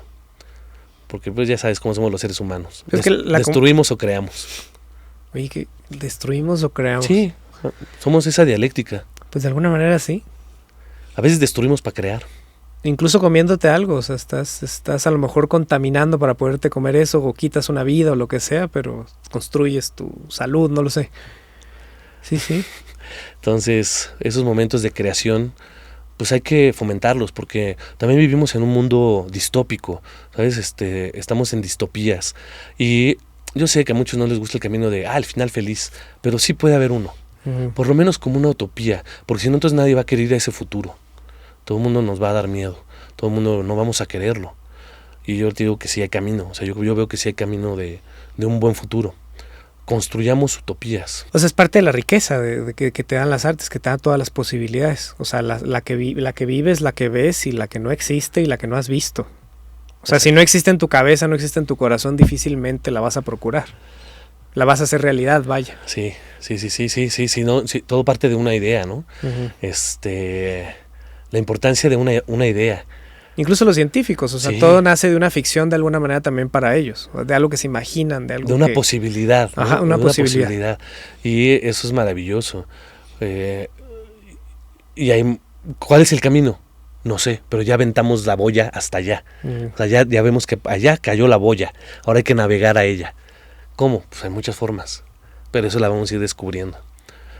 Porque pues ya sabes cómo somos los seres humanos. Es que destruimos o creamos. Oye, ¿que destruimos o creamos? Sí, somos esa dialéctica. Pues de alguna manera sí. A veces destruimos para crear. Incluso comiéndote algo, o sea, estás a lo mejor contaminando para poderte comer eso, o quitas una vida o lo que sea, pero construyes tu salud, no lo sé. Sí. Entonces, esos momentos de creación, pues hay que fomentarlos, porque también vivimos en un mundo distópico, ¿sabes? Estamos en distopías. Y yo sé que a muchos no les gusta el camino de, el final feliz, pero sí puede haber uno. Por lo menos como una utopía, porque si no, entonces nadie va a querer ir a ese futuro. Todo el mundo nos va a dar miedo, todo el mundo no vamos a quererlo. Y yo te digo que sí hay camino, o sea, yo veo que sí hay camino de un buen futuro. Construyamos utopías. O sea, es parte de la riqueza de que te dan las artes, que te dan todas las posibilidades. O sea, la que vives, la que ves y la que no existe y la que no has visto. O sea, si no existe en tu cabeza, no existe en tu corazón, difícilmente la vas a procurar. La vas a hacer realidad, vaya. Sí, no, todo parte de una idea, ¿no? La importancia de una idea. Incluso los científicos, o sea, todo nace de una ficción de alguna manera también para ellos, de algo que se imaginan, de algo de una posibilidad. ¿No? Ajá, una posibilidad. Y eso es maravilloso. ¿Cuál es el camino? No sé, pero ya aventamos la boya hasta allá. O sea, ya vemos que allá cayó la boya, ahora hay que navegar a ella. ¿Cómo? Pues hay muchas formas, pero eso la vamos a ir descubriendo.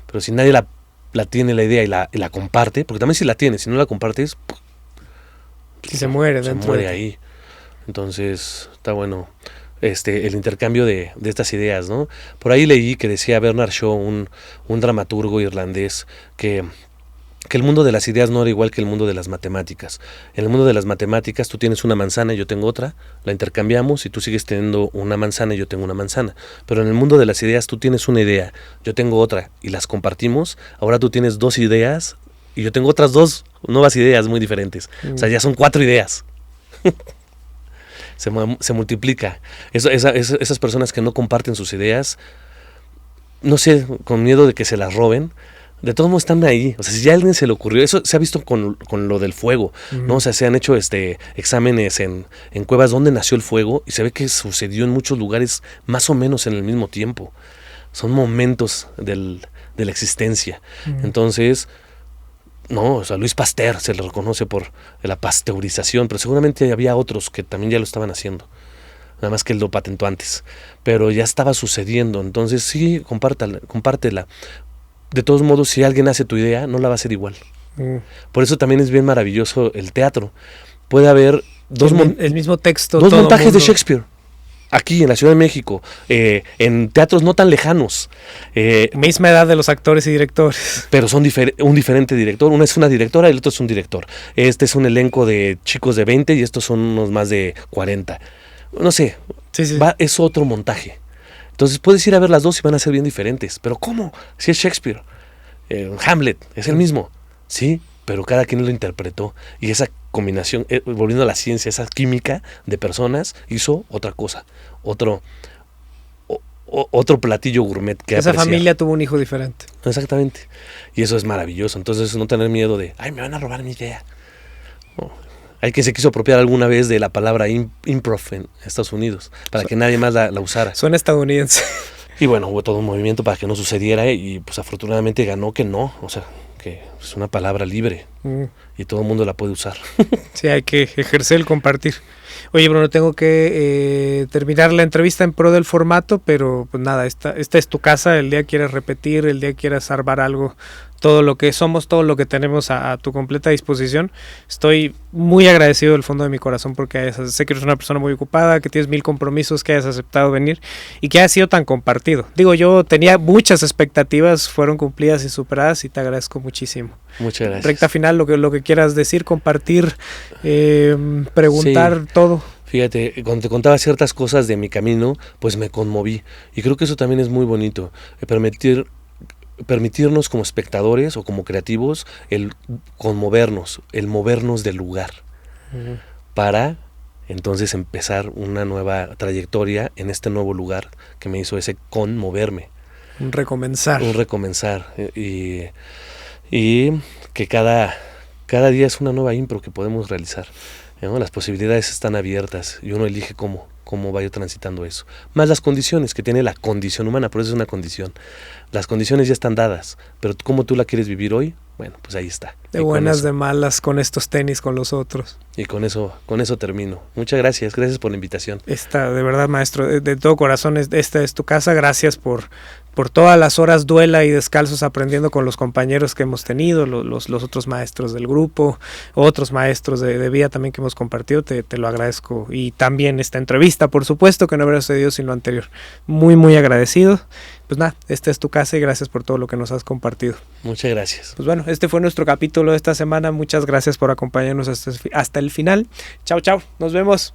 Pero si nadie la tiene la idea y la comparte, porque también si la tienes, si no la compartes, y se muere dentro. Se muere ahí. Entonces, está bueno el intercambio de estas ideas, ¿no? Por ahí leí que decía Bernard Shaw, un dramaturgo irlandés, que el mundo de las ideas no era igual que el mundo de las matemáticas. En el mundo de las matemáticas tú tienes una manzana y yo tengo otra, la intercambiamos y tú sigues teniendo una manzana y yo tengo una manzana. Pero en el mundo de las ideas tú tienes una idea, yo tengo otra y las compartimos. Ahora tú tienes 2 ideas y yo tengo otras 2 nuevas ideas muy diferentes. O sea, ya son 4 ideas. Se multiplica. Esas personas que no comparten sus ideas, no sé, con miedo de que se las roben, de todos modos están ahí. O sea, si ya a alguien se le ocurrió, eso se ha visto con lo del fuego, ¿no? O sea, se han hecho exámenes en cuevas donde nació el fuego y se ve que sucedió en muchos lugares más o menos en el mismo tiempo. Son momentos de la existencia. Entonces, no, o sea, Luis Pasteur se le reconoce por la pasteurización, pero seguramente había otros que también ya lo estaban haciendo. Nada más que él lo patentó antes. Pero ya estaba sucediendo. Entonces, sí, compártela. De todos modos, si alguien hace tu idea, no la va a hacer igual. Por eso también es bien maravilloso el teatro. Puede haber el mismo texto. 2 montajes de Shakespeare. Aquí en la Ciudad de México, en teatros no tan lejanos. Misma edad de los actores y directores. Pero son un diferente director. Una es una directora y el otro es un director. Este es un elenco de chicos de 20 y estos son unos más de 40. No sé, es otro montaje. Entonces puedes ir a ver las 2 y van a ser bien diferentes. ¿Pero cómo? Si es Shakespeare. Hamlet es el mismo. Sí, pero cada quien lo interpretó. Y esa combinación, volviendo a la ciencia, esa química de personas hizo otra cosa. Otro platillo gourmet que esa apreciar. Familia tuvo un hijo diferente. Exactamente. Y eso es maravilloso. Entonces no tener miedo de, me van a robar mi idea. No. Hay quien se quiso apropiar alguna vez de la palabra improv en Estados Unidos, para que nadie más la usara. Suena estadounidense. Y bueno, hubo todo un movimiento para que no sucediera y pues afortunadamente ganó que no, o sea, que es una palabra libre y todo el mundo la puede usar. Sí, hay que ejercer el compartir. Oye, Bruno, tengo que terminar la entrevista en pro del formato, pero pues nada, esta es tu casa, el día quieras repetir, el día quieras salvar algo, todo lo que somos, todo lo que tenemos a tu completa disposición. Estoy muy agradecido del fondo de mi corazón porque sé que eres una persona muy ocupada, que tienes 1000 compromisos, que hayas aceptado venir y que hayas sido tan compartido. Digo, yo tenía muchas expectativas, fueron cumplidas y superadas y te agradezco muchísimo. Muchas gracias. Recta final, lo que quieras decir, compartir, preguntar, sí, todo. Fíjate, cuando te contaba ciertas cosas de mi camino, pues me conmoví. Y creo que eso también es muy bonito, permitirnos como espectadores o como creativos el conmovernos, el movernos del lugar, para entonces empezar una nueva trayectoria en este nuevo lugar que me hizo ese conmoverme. Un recomenzar. Y que cada día es una nueva impro que podemos realizar, ¿no? Las posibilidades están abiertas y uno elige cómo va a ir transitando eso. Más las condiciones que tiene la condición humana, por eso es una condición. Las condiciones ya están dadas, pero cómo tú la quieres vivir hoy, bueno, pues ahí está. De buenas, de malas, con estos tenis, con los otros. Y con eso termino. Muchas gracias por la invitación. De verdad, maestro, de todo corazón, esta es tu casa. Gracias por todas las horas duela y descalzos aprendiendo con los compañeros que hemos tenido, los otros maestros del grupo, otros maestros de vida también que hemos compartido, te lo agradezco. Y también esta entrevista, por supuesto, que no habría sucedido sin lo anterior. Muy, muy agradecido. Pues nada, esta es tu casa y gracias por todo lo que nos has compartido. Muchas gracias. Pues bueno, este fue nuestro capítulo de esta semana. Muchas gracias por acompañarnos hasta el final. Chao, chao. Nos vemos.